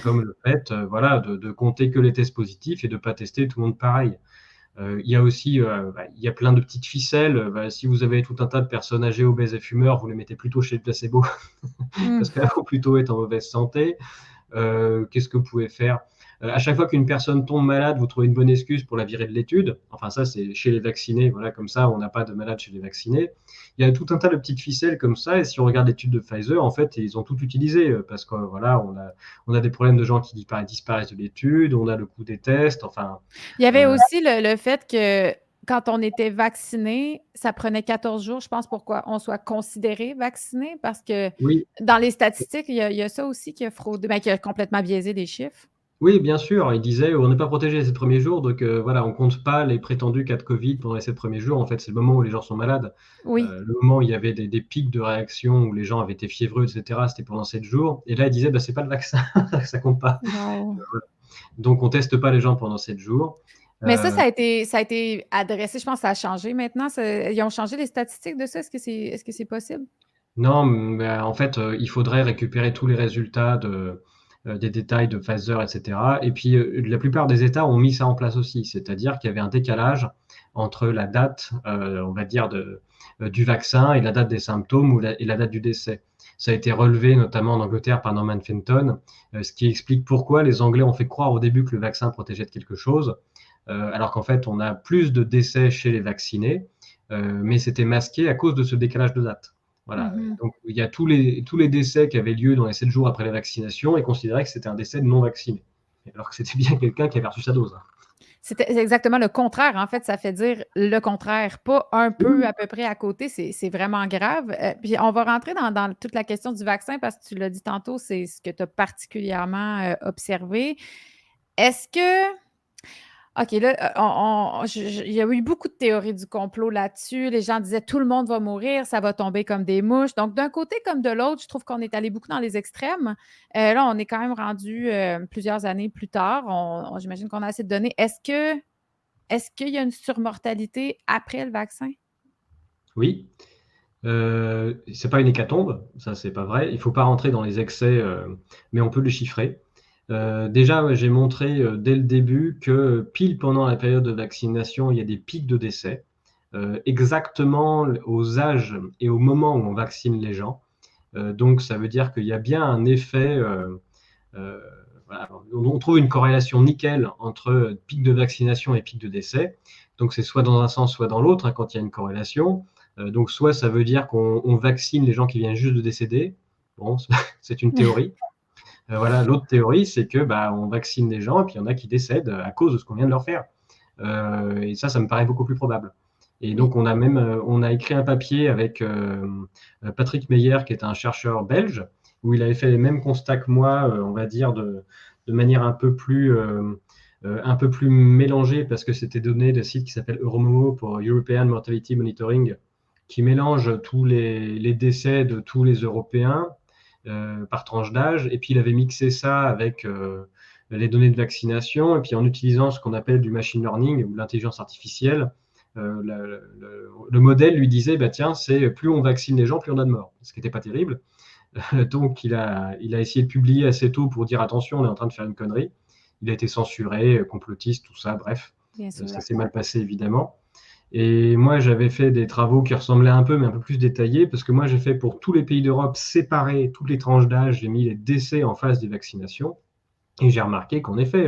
comme le fait voilà, de compter que les tests positifs et de ne pas tester tout le monde pareil. Il y a aussi il y a plein de petites ficelles. Si vous avez tout un tas de personnes âgées, obèses et fumeurs, vous les mettez plutôt chez le placebo Hmm. parce qu'elles vont plutôt être en mauvaise santé. Qu'est-ce que vous pouvez faire? À chaque fois qu'une personne tombe malade, vous trouvez une bonne excuse pour la virer de l'étude. Enfin, ça, c'est chez les vaccinés. Voilà, comme ça, on n'a pas de malades chez les vaccinés. Il y a tout un tas de petites ficelles comme ça. Et si on regarde l'étude de Pfizer, en fait, ils ont tout utilisé parce que voilà, on a des problèmes de gens qui disparaissent de l'étude, on a le coût des tests. Enfin, Il y avait euh, aussi le fait que quand on était vacciné, ça prenait 14 jours, je pense, pour qu'on soit considéré vacciné, parce que oui, dans les statistiques, il y a ça aussi qui a fraudé, ben, qui a complètement biaisé des chiffres. oui, bien sûr. Il disait on n'est pas protégé les 7 premiers jours, donc voilà, on compte pas les prétendus cas de Covid pendant les 7 premiers jours. En fait, c'est le moment où les gens sont malades. Oui. Le moment où il y avait des pics de réaction, où les gens avaient été fiévreux, etc., c'était pendant 7 jours. Et là, il disait bah, c'est pas le vaccin, ça compte pas. Wow. Donc, on teste pas les gens pendant 7 jours. Mais ça, Euh, ça a été adressé. Je pense que ça a changé maintenant. Ils ont changé les statistiques de ça. Est-ce que c'est possible? Non, mais en fait, il faudrait récupérer tous les résultats des détails de Pfizer, etc. Et puis, la plupart des États ont mis ça en place aussi, c'est-à-dire qu'il y avait un décalage entre la date, on va dire, du vaccin et la date des symptômes et la date du décès. Ça a été relevé notamment en Angleterre par Norman Fenton, ce qui explique pourquoi les Anglais ont fait croire au début que le vaccin protégeait de quelque chose, alors qu'en fait, on a plus de décès chez les vaccinés, mais c'était masqué à cause de ce décalage de date. Voilà. Mhm. Donc, il y a tous les décès qui avaient lieu dans les 7 jours après la vaccination et considéraient que c'était un décès de non vacciné. Alors que c'était bien quelqu'un qui avait reçu sa dose. C'est exactement le contraire. En fait, ça fait dire le contraire, pas un peu Oui, à peu près à côté. C'est vraiment grave. Puis on va rentrer dans toute la question du vaccin parce que tu l'as dit tantôt, c'est ce que tu as particulièrement observé. Est-ce que OK, là, il y a eu beaucoup de théories du complot là-dessus. Les gens disaient tout le monde va mourir, ça va tomber comme des mouches. Donc, d'un côté comme de l'autre, je trouve qu'on est allé beaucoup dans les extrêmes. Là, on est quand même rendu plusieurs années plus tard. J'imagine qu'on a assez de données. Est-ce qu'il y a une surmortalité après le vaccin? oui. C'est pas une hécatombe, ça c'est pas vrai. Il faut pas rentrer dans les excès, mais on peut le chiffrer. Déjà, ouais, j'ai montré dès le début que pile pendant la période de vaccination, il y a des pics de décès, exactement aux âges et au moment où on vaccine les gens. Donc, ça veut dire qu'il y a bien un effet. Euh, voilà, on trouve une corrélation nickel entre pic de vaccination et pic de décès. Donc, c'est soit dans un sens, soit dans l'autre, hein, quand il y a une corrélation. Donc, soit ça veut dire qu'on vaccine les gens qui viennent juste de décéder. Bon, c'est une théorie. Voilà, l'autre théorie, c'est que bah, on vaccine les gens et puis il y en a qui décèdent à cause de ce qu'on vient de leur faire. Et ça me paraît beaucoup plus probable. Et Et- donc, on a écrit un papier avec Patrick Meyer, qui est un chercheur belge, où il avait fait les mêmes constats que moi, on va dire, de manière un peu plus mélangée, parce que c'était donné de site qui s'appelle Euromomo pour European Mortality Monitoring, qui mélange tous les décès de tous les Européens par tranche d'âge. Et puis, il avait mixé ça avec les données de vaccination, et puis en utilisant ce qu'on appelle du machine learning ou l'intelligence artificielle, le modèle lui disait, bah, tiens, c'est plus on vaccine les gens, plus on a de morts, ce qui n'était pas terrible. Donc, il a essayé de publier assez tôt pour dire, attention, on est en train de faire une connerie. Il a été censuré, complotiste, tout ça, bref. Bien sûr. Ça s'est mal passé, évidemment. Et moi, j'avais fait des travaux qui ressemblaient un peu, mais un peu plus détaillés, parce que moi, j'ai fait pour tous les pays d'Europe séparer toutes les tranches d'âge, j'ai mis les décès en face des vaccinations. Et j'ai remarqué qu'en effet,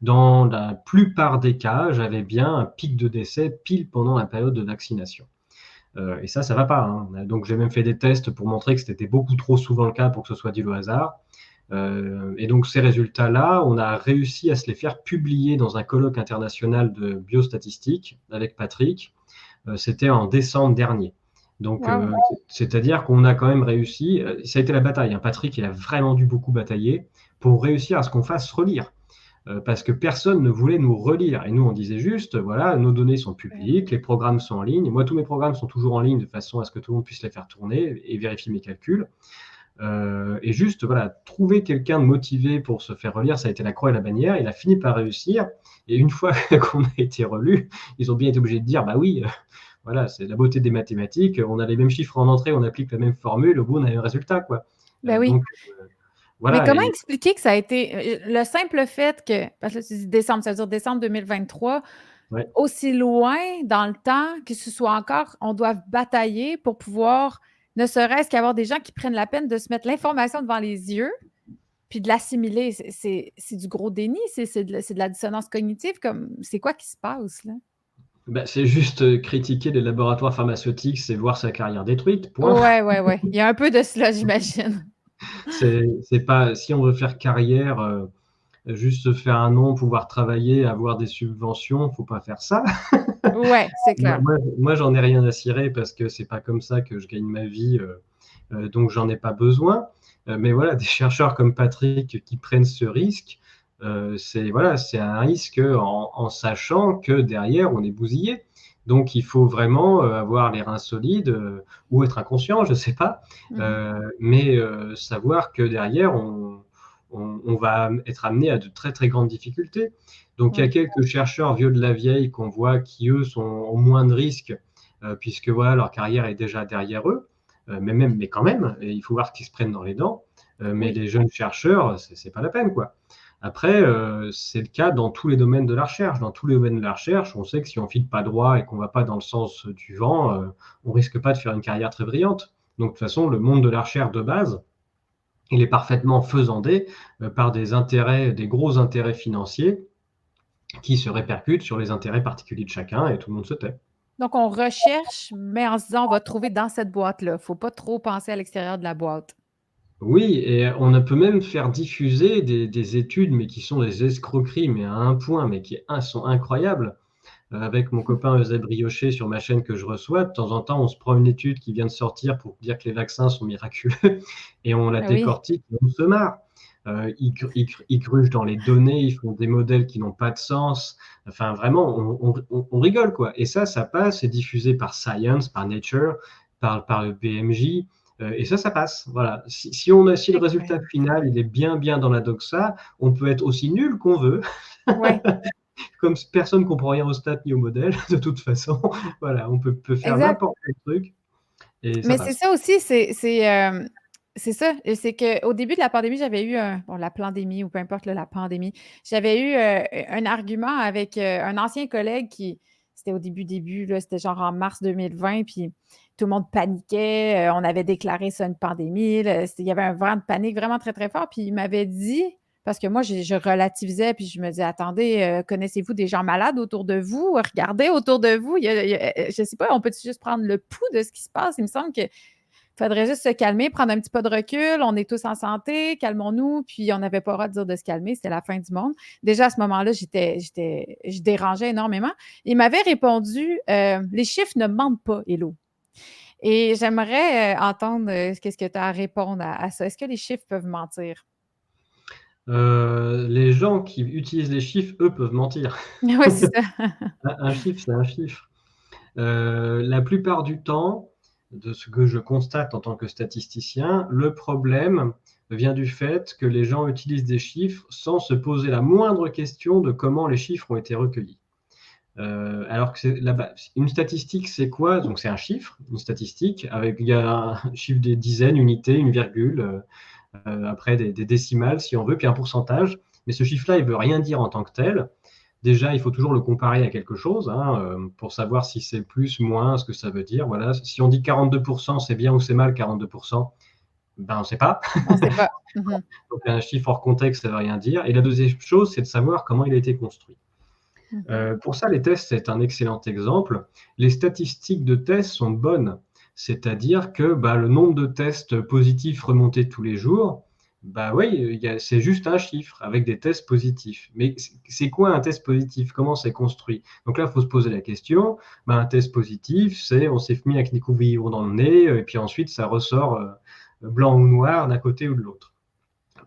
dans la plupart des cas, j'avais bien un pic de décès pile pendant la période de vaccination. Et ça va pas, hein. Donc j'ai même fait des tests pour montrer que c'était beaucoup trop souvent le cas pour que ce soit dû au hasard. Et donc ces résultats-là, on a réussi à se les faire publier dans un colloque international de biostatistique avec Patrick. C'était en décembre dernier. Donc, Wow. c'est-à-dire qu'on a quand même réussi. Ça a été la bataille, hein. Patrick, il a vraiment dû beaucoup batailler pour réussir à ce qu'on fasse relire. Parce que personne ne voulait nous relire. Et nous, on disait juste, voilà, nos données sont publiques, les programmes sont en ligne. Moi, tous mes programmes sont toujours en ligne de façon à ce que tout le monde puisse les faire tourner et vérifier mes calculs. Et juste, voilà, trouver quelqu'un de motivé pour se faire relire, ça a été la croix et la bannière. Il a fini par réussir. Et une fois qu'on a été relu, ils ont bien été obligés de dire, bah oui, voilà, c'est la beauté des mathématiques. On a les mêmes chiffres en entrée, on applique la même formule, au bout, on a le résultat, quoi. Ben oui. Donc, Mais voilà. comment Et expliquer que ça a été le simple fait que, parce que là, tu dis décembre, ça veut dire décembre 2023, ouais. aussi loin dans le temps, que ce soit encore, on doit batailler pour pouvoir, ne serait-ce qu'avoir des gens qui prennent la peine de se mettre l'information devant les yeux, Puis de l'assimiler, c'est du gros déni, c'est de la dissonance cognitive, comme c'est quoi qui se passe là? Bah, c'est juste critiquer les laboratoires pharmaceutiques, c'est voir sa carrière détruite, point. Ouais, ouais, ouais. Il y a un peu de cela, j'imagine. C'est pas si on veut faire carrière, juste se faire un nom, pouvoir travailler, avoir des subventions, faut pas faire ça. Ouais, c'est clair. Moi, j'en ai rien à cirer parce que c'est pas comme ça que je gagne ma vie, donc j'en ai pas besoin. Mais voilà, des chercheurs comme Patrick qui prennent ce risque, c'est voilà, c'est un risque en sachant que derrière, on est bousillé. Donc il faut vraiment avoir les reins solides ou être inconscient, je sais pas, Mmh. mais savoir que derrière, on va être amené à de très très grandes difficultés. Donc il y a Ouais. quelques chercheurs vieux de la vieille qu'on voit qui, eux, ont moins de risques, puisque voilà, leur carrière est déjà derrière eux, mais quand même, et il faut voir qu'ils se prennent dans les dents. Mais Oui. les jeunes chercheurs, c'est pas la peine, quoi. Après, c'est le cas dans tous les domaines de la recherche. Dans tous les domaines de la recherche, on sait que si on file pas droit et qu'on va pas dans le sens du vent, on risque pas de faire une carrière très brillante. Donc, de toute façon, le monde de la recherche de base, il est parfaitement faisandé par des intérêts, des gros intérêts financiers qui se répercutent sur les intérêts particuliers de chacun et tout le monde se tait. Donc on recherche, mais en se disant: «On va trouver dans cette boîte-là». Faut pas trop penser à l'extérieur de la boîte. Oui, et on peut même faire diffuser des études, mais qui sont des escroqueries, mais à un point, mais qui sont incroyables. Avec mon copain Eusèbe Brioché sur ma chaîne que je reçois, de temps en temps, on se prend une étude qui vient de sortir pour dire que les vaccins sont miraculeux et on la Ah oui, décortique et on se marre. Ils grugent dans les données, ils font des modèles qui n'ont pas de sens. Enfin, vraiment, on rigole, quoi. Et ça passe, c'est diffusé par Science, par Nature, par le BMJ. Et ça passe. Voilà. Si le résultat incroyable. final, il est bien dans la doxa, on peut être aussi nul qu'on veut. Ouais, Comme personne ne comprend rien au stat ni au modèle, de toute façon, voilà, on peut faire exact. n'importe quel truc et ça Mais c'est passe. ça aussi, c'est ça, et c'est qu'au début de la pandémie, j'avais eu la pandémie ou peu importe là, la pandémie, j'avais eu, un argument avec, un ancien collègue qui c'était au début là, c'était genre en mars 2020, puis tout le monde paniquait, on avait déclaré ça une pandémie, là, il y avait un vent de panique vraiment très, très fort, puis il m'avait dit parce que moi je relativisais, puis je me disais: «Attendez, connaissez-vous des gens malades autour de vous? Regardez autour de vous, je sais pas, on peut juste prendre le pouls de ce qui se passe?» Il me semble qu'il faudrait juste se calmer, prendre un petit peu de recul. On est tous en santé, calmons-nous. Puis on n'avait pas le droit de dire de se calmer, c'était la fin du monde. Déjà à ce moment-là, je dérangeais énormément. Il m'avait répondu les chiffres ne mentent pas, Hello. Et j'aimerais entendre qu'est-ce que tu as à répondre à ça. Est-ce que les chiffres peuvent mentir? Les gens qui utilisent les chiffres, eux, peuvent mentir. Oui, c'est ça. Un chiffre, c'est un chiffre. La plupart du temps, de ce que je constate en tant que statisticien, le problème vient du fait que les gens utilisent des chiffres sans se poser la moindre question de comment les chiffres ont été recueillis. Alors que une statistique, c'est quoi? Donc c'est un chiffre, une statistique, avec il y a un chiffre des dizaines, unités, une virgule, après des décimales si on veut, puis un pourcentage. Mais ce chiffre-là, il veut rien dire en tant que tel. Déjà, il faut toujours le comparer à quelque chose hein, pour savoir si c'est plus, moins, ce que ça veut dire. Voilà. Si on dit 42%, c'est bien ou c'est mal 42%, ben on ne sait pas. On ne sait pas. Mhm. Donc un chiffre hors contexte, ça ne veut rien dire. Et la deuxième chose, c'est de savoir comment il a été construit. Mhm. Pour ça, les tests, c'est un excellent exemple. Les statistiques de tests sont bonnes, c'est-à-dire que bah, le nombre de tests positifs remontés tous les jours, bah oui, c'est juste un chiffre avec des tests positifs. Mais c'est quoi un test positif? Comment c'est construit? Donc là, il faut se poser la question. Bah, un test positif, c'est on s'est mis un découvrir dans le nez, et puis ensuite ça ressort blanc ou noir d'un côté ou de l'autre.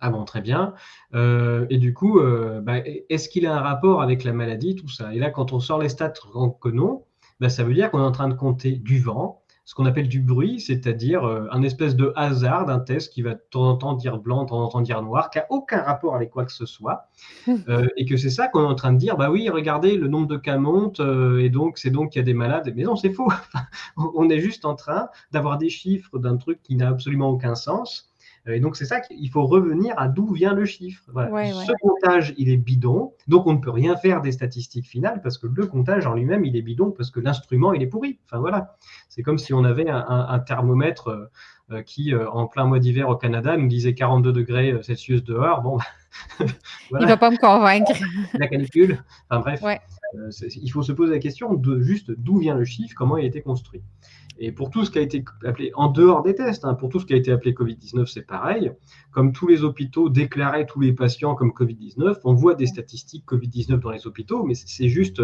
Ah bon, très bien. Et du coup, bah, est-ce qu'il a un rapport avec la maladie, tout ça? Et là, quand on sort les stats que non, bah, ça veut dire qu'on est en train de compter du vent, ce qu'on appelle du bruit, c'est-à-dire un espèce de hasard d'un test qui va de temps en temps dire blanc, de temps en temps dire noir, qui n'a aucun rapport avec quoi que ce soit. Et que c'est ça qu'on est en train de dire, bah oui, regardez, le nombre de cas monte, et donc c'est donc qu'il y a des malades. Mais non, c'est faux. On est juste en train d'avoir des chiffres d'un truc qui n'a absolument aucun sens. Et donc, c'est ça qu'il faut revenir à d'où vient le chiffre. Voilà. Ouais, Ce ouais. comptage, il est bidon, donc on ne peut rien faire des statistiques finales parce que le comptage en lui-même, il est bidon parce que l'instrument, il est pourri. Enfin, voilà. C'est comme si on avait un thermomètre qui, en plein mois d'hiver au Canada, nous disait 42 degrés Celsius dehors. Bon, Il va voilà, pas me convaincre. la canicule. Enfin bref, Ouais. il faut se poser la question de juste d'où vient le chiffre, comment il a été construit. Et pour tout ce qui a été appelé, en dehors des tests, pour tout ce qui a été appelé Covid-19, c'est pareil. Comme tous les hôpitaux déclaraient tous les patients comme Covid-19, on voit des statistiques Covid-19 dans les hôpitaux, mais c'est juste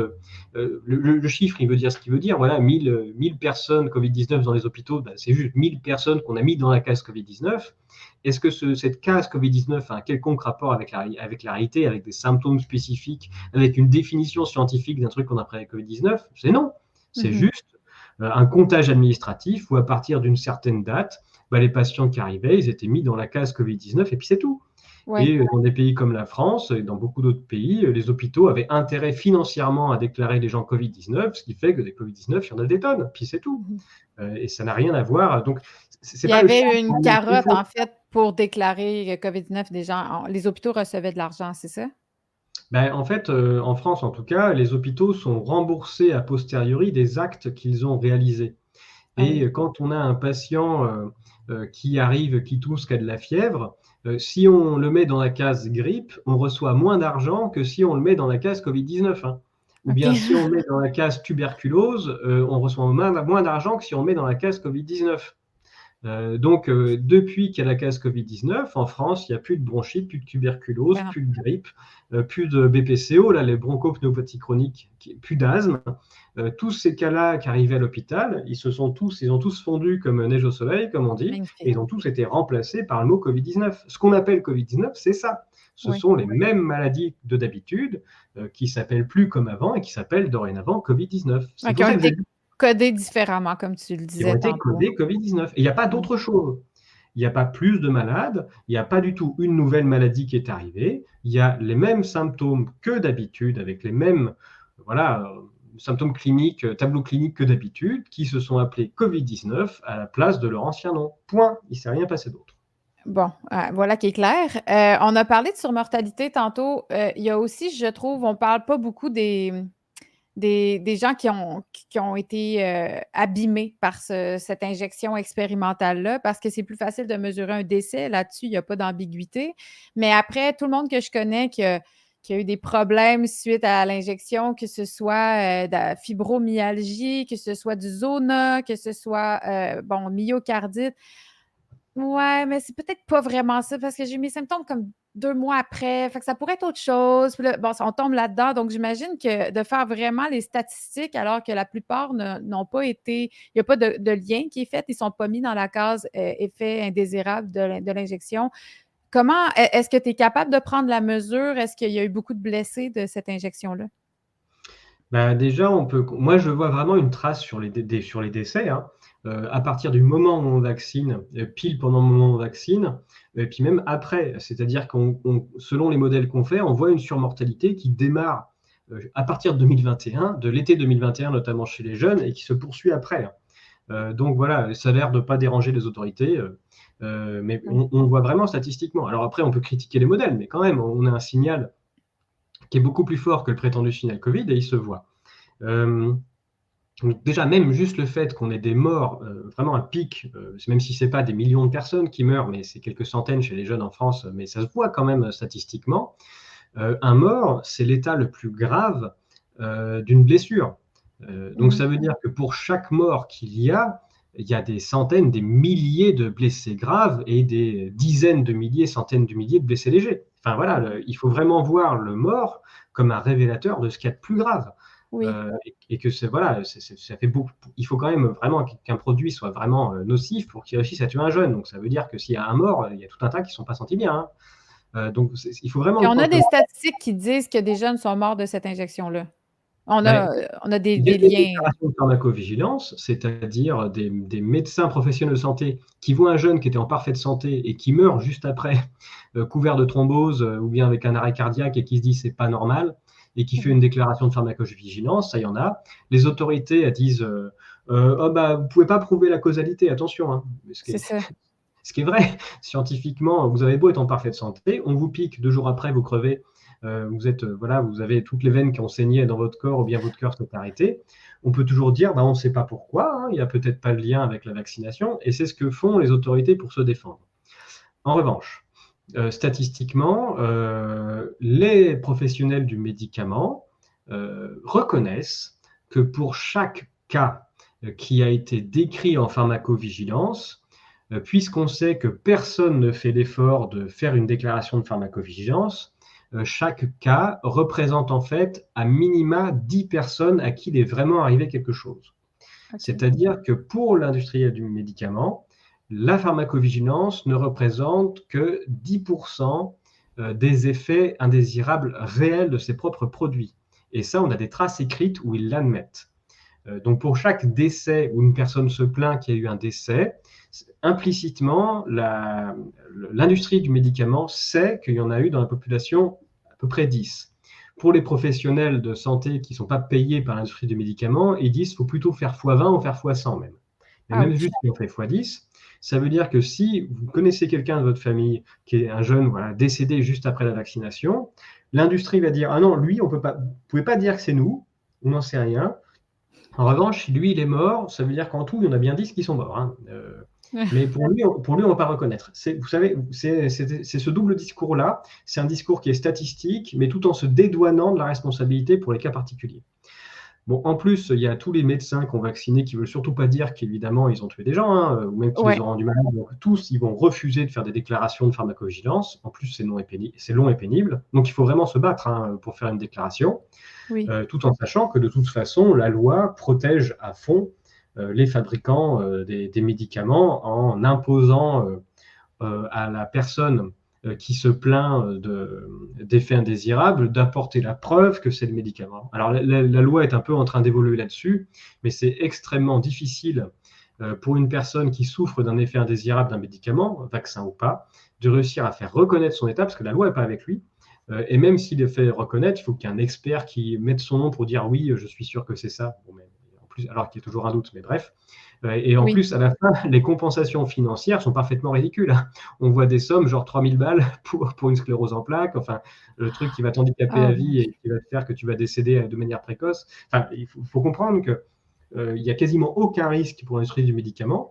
le chiffre, il veut dire ce qu'il veut dire. Voilà, 1000 personnes Covid-19 dans les hôpitaux, c'est juste 1000 personnes qu'on a mis dans la case Covid-19. Est-ce que cette case Covid-19 a un quelconque rapport avec la réalité, avec des symptômes spécifiques, avec une définition scientifique d'un truc qu'on a pris avec Covid-19? C'est non. C'est juste un comptage administratif où à partir d'une certaine date, les patients qui arrivaient, ils étaient mis dans la case Covid-19 et puis c'est tout. Ouais. Et dans des pays comme la France et dans beaucoup d'autres pays, les hôpitaux avaient intérêt financièrement à déclarer les gens Covid-19, ce qui fait que des Covid-19, il y en a des tonnes, puis c'est tout. Et ça n'a rien à voir. Donc, c'est Il y pas le avait une chiffre qu'il carotte, faut. en fait, pour déclarer COVID-19 des gens. Les hôpitaux recevaient de l'argent, c'est ça? En fait, en France en tout cas, les hôpitaux sont remboursés a posteriori des actes qu'ils ont réalisés. Ah Et oui. quand on a un patient qui arrive, qui tousse, qui a de la fièvre, si on le met dans la case grippe, on reçoit moins d'argent que si on le met dans la case Covid-19. Ou OK. bien si on le met dans la case tuberculose, on reçoit moins d'argent que si on le met dans la case Covid-19. Donc, depuis qu'il y a la case Covid-19, en France, il n'y a plus de bronchite, plus de tuberculose, Ben non. plus de grippe, plus de BPCO, là, les bronchopnéumopathies chroniques, plus d'asthme. Tous ces cas-là qui arrivaient à l'hôpital, ils ont tous fondu comme neige au soleil, comme on dit, et Magnifique. ils ont tous été remplacés par le mot Covid-19. Ce qu'on appelle Covid-19, c'est ça. Ce Oui. sont les mêmes maladies de d'habitude qui s'appellent plus comme avant et qui s'appellent dorénavant Covid-19. C'est Qui pour ont ça que vous avez été codés différemment, comme tu le qui ont disais été tantôt. codés Covid-19. Et il n'y a pas Mmh. d'autre chose. Il n'y a pas plus de malades, il n'y a pas du tout une nouvelle maladie qui est arrivée, il y a les mêmes symptômes que d'habitude, avec les mêmes symptômes cliniques, tableaux cliniques que d'habitude, qui se sont appelés Covid-19 à la place de leur ancien nom. Point. Il ne s'est rien passé d'autre. Bon, voilà qui est clair. On a parlé de surmortalité tantôt. Il y a aussi, je trouve, on ne parle pas beaucoup des gens qui ont été abîmés par cette injection expérimentale-là, parce que c'est plus facile de mesurer un décès. Là-dessus, il n'y a pas d'ambiguïté. Mais après, tout le monde que je connais qui a eu des problèmes suite à l'injection, que ce soit de la fibromyalgie, que ce soit du zona, que ce soit, myocardite. Ouais, mais c'est peut-être pas vraiment ça parce que j'ai eu mes symptômes comme 2 mois après, fait que ça pourrait être autre chose. Puis là, bon, on tombe là-dedans, donc j'imagine que de faire vraiment les statistiques alors que la plupart n'ont pas été il y a pas de lien qui est fait, ils sont pas mis dans la case, effet indésirable de l'injection. Comment est-ce que tu es capable de prendre la mesure? Est-ce qu'il y a eu beaucoup de blessés de cette injection-là? Déjà, moi, je vois vraiment une trace sur les décès. À partir du moment où on vaccine, pile pendant le moment où on vaccine, et puis même après. C'est-à-dire selon les modèles qu'on fait, on voit une surmortalité qui démarre à partir de 2021, de l'été 2021, notamment chez les jeunes, et qui se poursuit après. Donc voilà, ça a l'air de ne pas déranger les autorités, mais Oui. on voit vraiment statistiquement. Alors après, on peut critiquer les modèles, mais quand même, on a un signal qui est beaucoup plus fort que le prétendu signal Covid, et il se voit. Donc déjà, même juste le fait qu'on ait des morts, vraiment un pic, même si ce n'est pas des millions de personnes qui meurent, mais c'est quelques centaines chez les jeunes en France, mais ça se voit quand même statistiquement. Un mort, c'est l'état le plus grave d'une blessure. Donc ça veut dire que pour chaque mort qu'il y a des centaines, des milliers de blessés graves et des dizaines de milliers, centaines de milliers de blessés légers. Enfin voilà, il faut vraiment voir le mort comme un révélateur de ce qu'il y a de plus grave. Oui. Et que ça fait beaucoup. Il faut quand même vraiment qu'un produit soit vraiment nocif pour qu'il réussisse à tuer un jeune. Donc ça veut dire que s'il y a un mort, il y a tout un tas qui ne sont pas sentis bien. Donc il faut vraiment Puis le on a prendre des comme. statistiques qui disent que des jeunes sont morts de cette injection-là. On Ben, a on a il y a des des liens. déclarations de pharmacovigilance, c'est-à-dire des médecins professionnels de santé qui voient un jeune qui était en parfaite santé et qui meurt juste après, couvert de thrombose ou bien avec un arrêt cardiaque et qui se dit c'est pas normal et qui fait une déclaration de pharmacovigilance, ça y en a. Les autorités elles disent oh vous pouvez pas prouver la causalité, attention. C'est ça. Ce qui est vrai, scientifiquement, vous avez beau être en parfaite santé, on vous pique 2 jours après, vous crevez, vous avez toutes les veines qui ont saigné dans votre corps ou bien votre cœur s'est arrêté. On peut toujours dire, on ne sait pas pourquoi, hein, il n'y a peut-être pas de lien avec la vaccination, et c'est ce que font les autorités pour se défendre. En revanche, statistiquement, les professionnels du médicament reconnaissent que pour chaque cas qui a été décrit en pharmacovigilance, puisqu'on sait que personne ne fait l'effort de faire une déclaration de pharmacovigilance, chaque cas représente en fait à minima 10 personnes à qui il est vraiment arrivé quelque chose. OK. C'est-à-dire que pour l'industriel du médicament, la pharmacovigilance ne représente que 10% des effets indésirables réels de ses propres produits. Et ça, on a des traces écrites où ils l'admettent. Donc pour chaque décès où une personne se plaint qu'il y a eu un décès, implicitement, l'industrie du médicament sait qu'il y en a eu dans la population à peu près 10. Pour les professionnels de santé qui ne sont pas payés par l'industrie du médicament, ils disent qu'il faut plutôt faire x20 ou faire x100 même. Mais même juste si on fait x10, ça veut dire que si vous connaissez quelqu'un de votre famille qui est un jeune décédé juste après la vaccination, l'industrie va dire « Ah non, lui, vous ne pouvez pas dire que c'est nous, on n'en sait rien. En revanche, si lui, il est mort, ça veut dire qu'en tout, il y en a bien 10 qui sont morts. Hein. Mais pour lui, on ne va pas reconnaître. Vous savez, c'est ce double discours-là. C'est un discours qui est statistique, mais tout en se dédouanant de la responsabilité pour les cas particuliers. Bon, en plus, il y a tous les médecins qui ont vacciné qui ne veulent surtout pas dire qu'évidemment, ils ont tué des gens, hein, ou même qu'ils les ont rendus malades. Donc, tous, ils vont refuser de faire des déclarations de pharmacovigilance. En plus, c'est long et pénible. Donc, il faut vraiment se battre pour faire une déclaration, tout en sachant que de toute façon, la loi protège à fond les fabricants des médicaments en imposant à la personne qui se plaint d'effets indésirables, d'apporter la preuve que c'est le médicament. Alors la loi est un peu en train d'évoluer là-dessus, mais c'est extrêmement difficile pour une personne qui souffre d'un effet indésirable d'un médicament, vaccin ou pas, de réussir à faire reconnaître son état, parce que la loi n'est pas avec lui. Et même s'il est fait reconnaître, il faut qu'il y ait un expert qui mette son nom pour dire oui, je suis sûr que c'est ça. Bon, mais en plus, alors qu'il y a toujours un doute, mais bref. Et en plus, à la fin, les compensations financières sont parfaitement ridicules. On voit des sommes, genre 3 000 balles pour une sclérose en plaques, enfin, le truc qui va t'handicaper à vie et qui va te faire que tu vas décéder de manière précoce. Enfin, il faut comprendre qu'il n'y a quasiment aucun risque pour l'industrie du médicament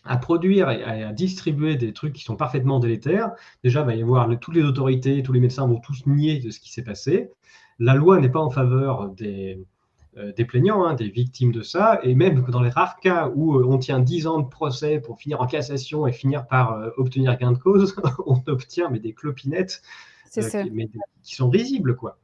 à produire et à distribuer des trucs qui sont parfaitement délétères. Déjà, il va y avoir toutes les autorités, tous les médecins vont tous nier de ce qui s'est passé. La loi n'est pas en faveur des plaignants, des victimes de ça, et même dans les rares cas où on tient 10 ans de procès pour finir en cassation et finir par obtenir gain de cause, on obtient des clopinettes qui sont risibles, quoi.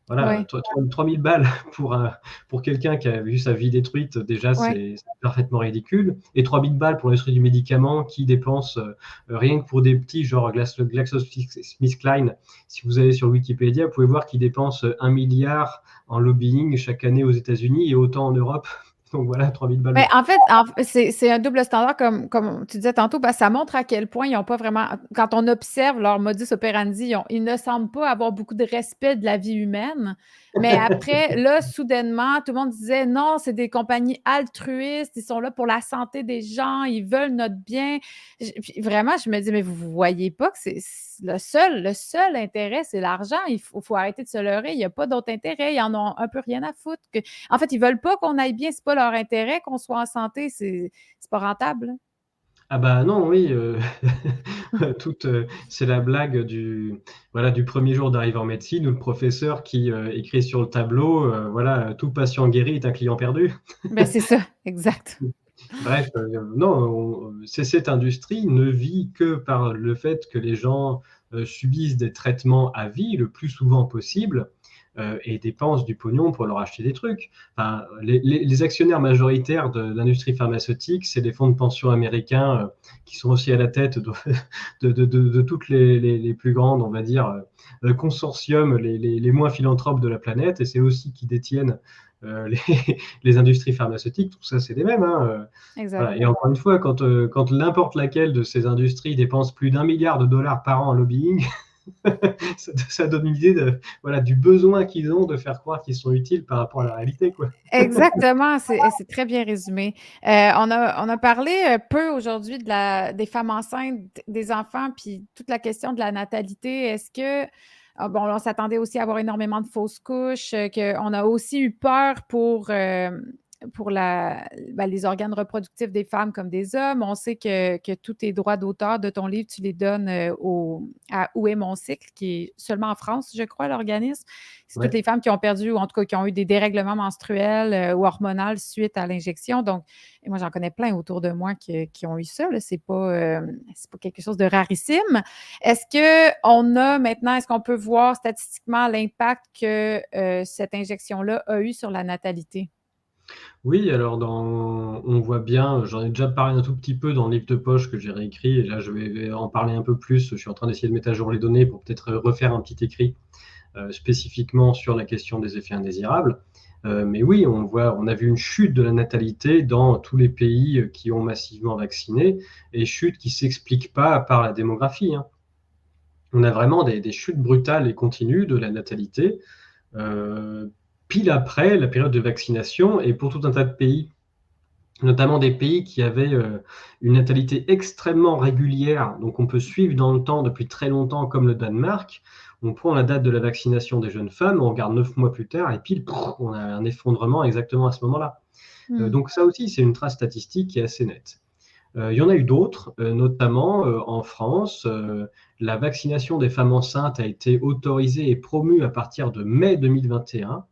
Voilà, 3 000 balles pour quelqu'un qui a vu sa vie détruite, déjà, c'est parfaitement ridicule. Et 3 000 balles pour l'industrie du médicament qui dépense rien que pour des petits, genre GlaxoSmithKline. Si vous allez sur Wikipédia, vous pouvez voir qu'ils dépensent 1 milliard en lobbying chaque année aux États-Unis et autant en Europe. Donc voilà, 3 000 balles. Mais en fait, c'est un double standard, comme tu disais tantôt, parce que ça montre à quel point ils n'ont pas vraiment. Quand on observe leur modus operandi, ils ne semblent pas avoir beaucoup de respect de la vie humaine. Mais après, là, soudainement, tout le monde disait non, c'est des compagnies altruistes, ils sont là pour la santé des gens, ils veulent notre bien. Puis vraiment, je me dis, mais vous ne voyez pas que c'est le seul intérêt, c'est l'argent. Il faut arrêter de se leurrer. Il n'y a pas d'autre intérêt. Ils en ont un peu rien à foutre. En fait, ils ne veulent pas qu'on aille bien. Ce n'est pas leur intérêt qu'on soit en santé. C'est pas rentable. Ah bah non, oui, c'est la blague du premier jour d'arrivée en médecine où le professeur qui écrit sur le tableau, tout patient guéri est un client perdu. Ben, c'est ça, exact. Bref, non, cette industrie ne vit que par le fait que les gens subissent des traitements à vie le plus souvent possible et dépensent du pognon pour leur acheter des trucs. Enfin, les actionnaires majoritaires de l'industrie pharmaceutique, c'est des fonds de pension américains qui sont aussi à la tête de toutes les plus grandes, on va dire, consortiums, les moins philanthropes de la planète, et c'est aussi qui détiennent les industries pharmaceutiques, tout ça, c'est les mêmes. Hein. Voilà. Et encore une fois, quand n'importe laquelle de ces industries dépense plus d'1 milliard de dollars par an en lobbying, Ça donne une idée voilà, du besoin qu'ils ont de faire croire qu'ils sont utiles par rapport à la réalité, quoi. Exactement, c'est très bien résumé. On a parlé peu aujourd'hui des femmes enceintes, des enfants, puis toute la question de la natalité. Est-ce que, bon, on s'attendait aussi à avoir énormément de fausses couches, qu'on a aussi eu peur pour les organes reproductifs des femmes comme des hommes. On sait que tous tes droits d'auteur de ton livre, tu les donnes à Où est mon cycle, qui est seulement en France, je crois, l'organisme. C'est toutes Ouais. les femmes qui ont perdu ou en tout cas qui ont eu des dérèglements menstruels ou hormonaux suite à l'injection. Donc, et moi, j'en connais plein autour de moi qui ont eu ça. C'est pas quelque chose de rarissime. Est-ce qu'on peut voir statistiquement l'impact que cette injection-là a eu sur la natalité? Oui, alors on voit bien, j'en ai déjà parlé un tout petit peu dans le livre de poche que j'ai réécrit, et là je vais en parler un peu plus. Je suis en train d'essayer de mettre à jour les données pour peut-être refaire un petit écrit spécifiquement sur la question des effets indésirables. Mais oui, on a vu une chute de la natalité dans tous les pays qui ont massivement vacciné, et chute qui ne s'explique pas par la démographie, hein. On a vraiment des chutes brutales et continues de la natalité, pile après la période de vaccination, et pour tout un tas de pays, notamment des pays qui avaient une natalité extrêmement régulière, donc on peut suivre dans le temps depuis très longtemps, comme le Danemark. On prend la date de la vaccination des jeunes femmes, on regarde 9 mois plus tard, et puis on a un effondrement exactement à ce moment-là. Donc ça aussi, c'est une trace statistique qui est assez nette. Il y en a eu d'autres, notamment en France. La vaccination des femmes enceintes a été autorisée et promue à partir de mai 2021.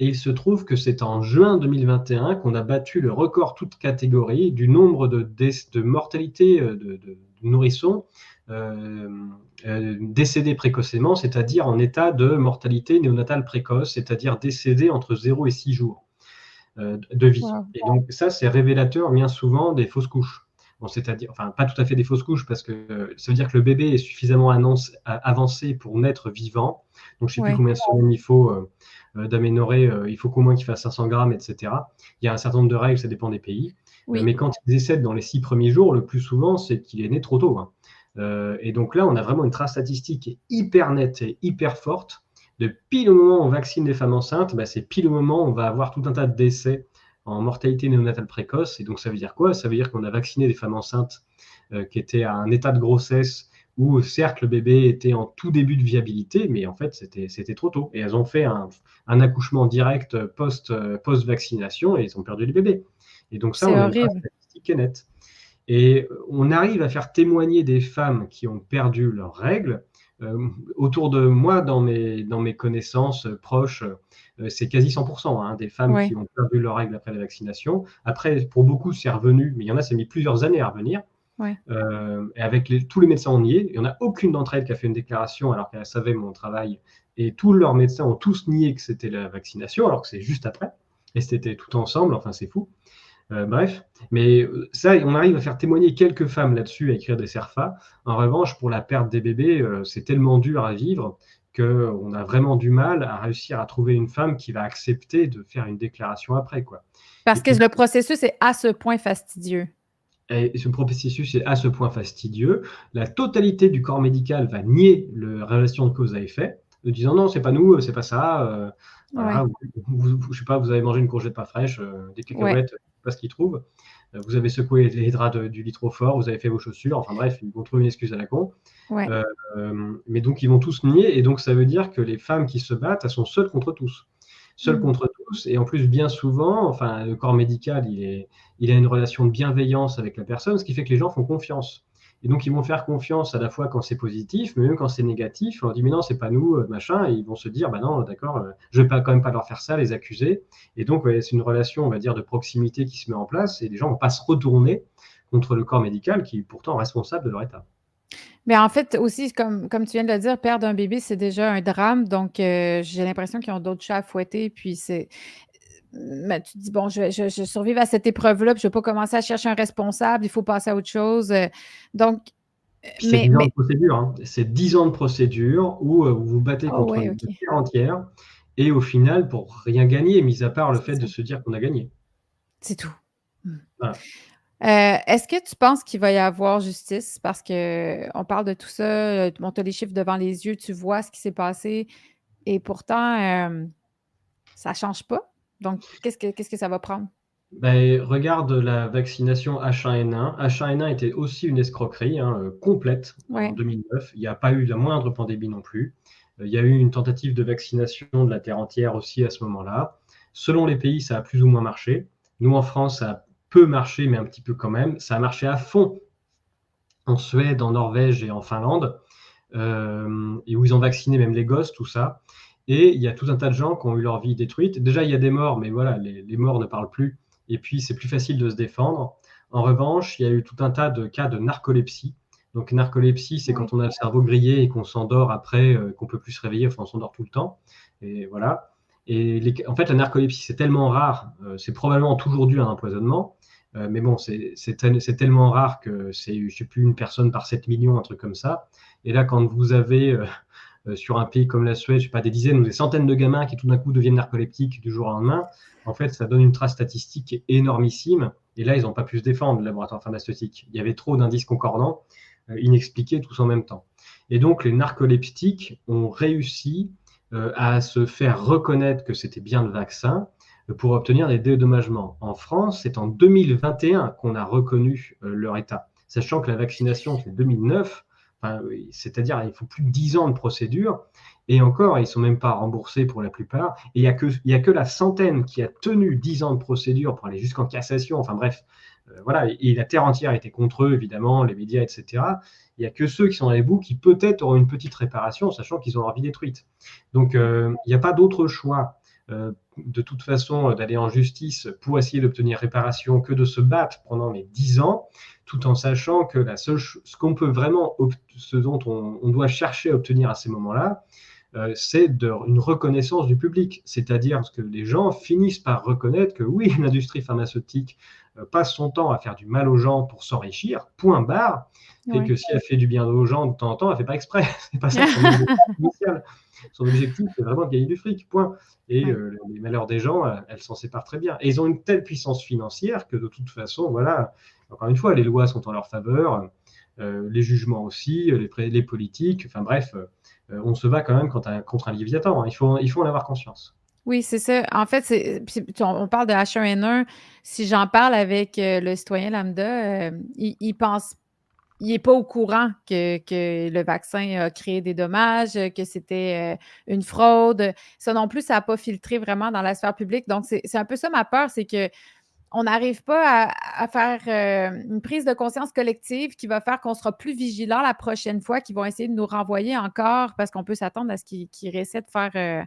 Et il se trouve que c'est en juin 2021 qu'on a battu le record toute catégorie du nombre de mortalité de nourrissons décédés précocement, c'est-à-dire en état de mortalité néonatale précoce, c'est-à-dire décédés entre 0 et 6 jours de vie. Wow. Et donc ça, c'est révélateur bien souvent des fausses couches. Bon, c'est-à-dire, enfin, pas tout à fait des fausses couches, parce que ça veut dire que le bébé est suffisamment avancé pour naître vivant. Donc, je ne sais plus Oui, combien de semaines il faut d'aménorrhée, il faut qu'au moins qu'il fasse 500 grammes, etc. Il y a un certain nombre de règles, ça dépend des pays. oui. Mais quand il décède dans les 6 premiers jours, le plus souvent, c'est qu'il est né trop tôt, hein. Et donc là, on a vraiment une trace statistique qui est hyper nette et hyper forte. De pile au moment où on vaccine les femmes enceintes, c'est pile au moment où on va avoir tout un tas de décès en mortalité néonatale précoce. Et donc, ça veut dire quoi? Ça veut dire qu'on a vacciné des femmes enceintes qui étaient à un état de grossesse où, certes, le bébé était en tout début de viabilité, mais en fait, c'était trop tôt. Et elles ont fait un accouchement direct post-vaccination et ils ont perdu le bébé. Et donc ça, C'est on a une trace horrible. statistique qui est nette. Et on arrive à faire témoigner des femmes qui ont perdu leurs règles. Autour de moi, dans mes connaissances proches, c'est quasi 100% hein, des femmes Oui, qui ont perdu leurs règles après la vaccination. Après, pour beaucoup, c'est revenu, mais il y en a, ça a mis plusieurs années à revenir. oui. Et avec tous les médecins, on y est. Il n'y en a aucune d'entre elles qui a fait une déclaration alors qu'elle savait mon travail. Et tous leurs médecins ont tous nié que c'était la vaccination, alors que c'est juste après. Et c'était tout ensemble, enfin, c'est fou. Bref, mais ça, on arrive à faire témoigner quelques femmes là-dessus, à écrire des CERFA. En revanche, pour la perte des bébés, c'est tellement dur à vivre qu'on a vraiment du mal à réussir à trouver une femme qui va accepter de faire une déclaration après, quoi. Et Parce que puis, le processus est à ce point fastidieux. et ce processus est à ce point fastidieux, la totalité du corps médical va nier la relation de cause à effet, en disant non, c'est pas nous, c'est pas ça. Oui, Voilà, je sais pas, vous avez mangé une courgette pas fraîche, des oui, cacahuètes, je sais pas ce qu'ils trouvent. Vous avez secoué les draps du lit trop fort, vous avez fait vos chaussures. Enfin bref, ils vont trouver une excuse à la con. oui. Euh, mais donc ils vont tous nier, et donc ça veut dire que les femmes qui se battent, elles sont seules contre tous. Seules Mm. contre tous, et en plus bien souvent, enfin le corps médical, il a une relation de bienveillance avec la personne, ce qui fait que les gens font confiance. Et donc, ils vont faire confiance à la fois quand c'est positif, mais même quand c'est négatif. On leur dit, mais non, c'est pas nous, machin. Et ils vont se dire, bah non, d'accord, je vais pas, quand même pas leur faire ça, les accuser. Et donc, ouais, c'est une relation, on va dire, de proximité qui se met en place. Et les gens vont pas se retourner contre le corps médical qui est pourtant responsable de leur état. Mais en fait, aussi, comme tu viens de le dire, perdre un bébé, c'est déjà un drame. Donc, j'ai l'impression qu'ils ont d'autres chats à fouetter. Puis, mais tu te dis, bon, je survive à cette épreuve-là, puis je ne vais pas commencer à chercher un responsable, il faut passer à autre chose. Donc, Puis c'est mais, 10 ans de mais, procédure, hein. C'est 10 ans de procédure où vous vous battez oh contre ouais, une OK, terre entière. Et au final, pour rien gagner, mis à part le c'est fait de ça. se dire qu'on a gagné. C'est tout. Mm. Voilà. Est-ce que tu penses qu'il va y avoir justice? Parce qu'on parle de tout ça, bon, tu as les chiffres devant les yeux, tu vois ce qui s'est passé et pourtant, ça change pas. Donc qu'est-ce que ça va prendre? Ben, regarde la vaccination H1N1. H1N1 était aussi une escroquerie, hein, complète en Ouais, 2009. Il n'y a pas eu la moindre pandémie non plus. Il y a eu une tentative de vaccination de la terre entière aussi à ce moment-là. Selon les pays, ça a plus ou moins marché. Nous, en France, ça a peu marché, mais un petit peu quand même. Ça a marché à fond en Suède, en Norvège et en Finlande, et où ils ont vacciné même les gosses, tout ça. Et il y a tout un tas de gens qui ont eu leur vie détruite. Déjà, il y a des morts, mais voilà, les morts ne parlent plus. Et puis, c'est plus facile de se défendre. En revanche, il y a eu tout un tas de cas de narcolepsie. Donc, narcolepsie, c'est ouais, quand on a le cerveau grillé et qu'on s'endort après, qu'on peut plus se réveiller, enfin, on s'endort tout le temps. Et voilà. Et en fait, la narcolepsie, c'est tellement rare, c'est probablement toujours dû à un empoisonnement. Mais bon, c'est tellement rare que c'est, je sais plus, une personne par 7 millions, un truc comme ça. Et là, quand vous avez sur un pays comme la Suède, je sais pas, des dizaines ou des centaines de gamins qui tout d'un coup deviennent narcoleptiques du jour au lendemain, en fait, ça donne une trace statistique énormissime. Et là, ils n'ont pas pu se défendre, le laboratoire pharmaceutique. Il y avait trop d'indices concordants, inexpliqués tous en même temps. Et donc, les narcoleptiques ont réussi à se faire reconnaître que c'était bien le vaccin pour obtenir des dédommagements. En France, c'est en 2021 qu'on a reconnu leur état, sachant que la vaccination, c'est 2009. Enfin, c'est-à-dire, il faut plus de 10 ans de procédure. Et encore, ils ne sont même pas remboursés pour la plupart. Et il y a que la centaine qui a tenu 10 ans de procédure pour aller jusqu'en cassation. Enfin bref, voilà. Et la terre entière était contre eux, évidemment, les médias, etc. Il n'y a que ceux qui sont dans les bouts qui peut-être auront une petite réparation, sachant qu'ils ont leur vie détruite. Donc, il n'y a pas d'autre choix. De toute façon, d'aller en justice pour essayer d'obtenir réparation que de se battre pendant les 10 ans, tout en sachant que ce qu'on peut vraiment, ce dont on doit chercher à obtenir à ces moments-là, c'est une reconnaissance du public. C'est-à-dire que les gens finissent par reconnaître que oui, l'industrie pharmaceutique passe son temps à faire du mal aux gens pour s'enrichir, point barre, et ouais. que si elle fait du bien aux gens de temps en temps, elle ne fait pas exprès. C'est pas ça son objectif initial. Son objectif, c'est vraiment de gagner du fric, point. Et Ouais. les malheurs des gens, elles s'en séparent très bien. Et ils ont une telle puissance financière que de toute façon, voilà, encore une fois, les lois sont en leur faveur, les jugements aussi, les politiques, enfin bref, on se bat quand même contre un Léviathan, hein. Il faut en avoir conscience. Oui, c'est ça. En fait, puis on parle de H1N1. Si j'en parle avec le citoyen lambda, il pense, il n'est pas au courant que le vaccin a créé des dommages, que c'était une fraude. Ça non plus, ça n'a pas filtré vraiment dans la sphère publique. Donc, c'est un peu ça ma peur, c'est que on n'arrive pas à faire une prise de conscience collective qui va faire qu'on sera plus vigilant la prochaine fois, qu'ils vont essayer de nous renvoyer encore parce qu'on peut s'attendre à ce qu'ils réessaient de faire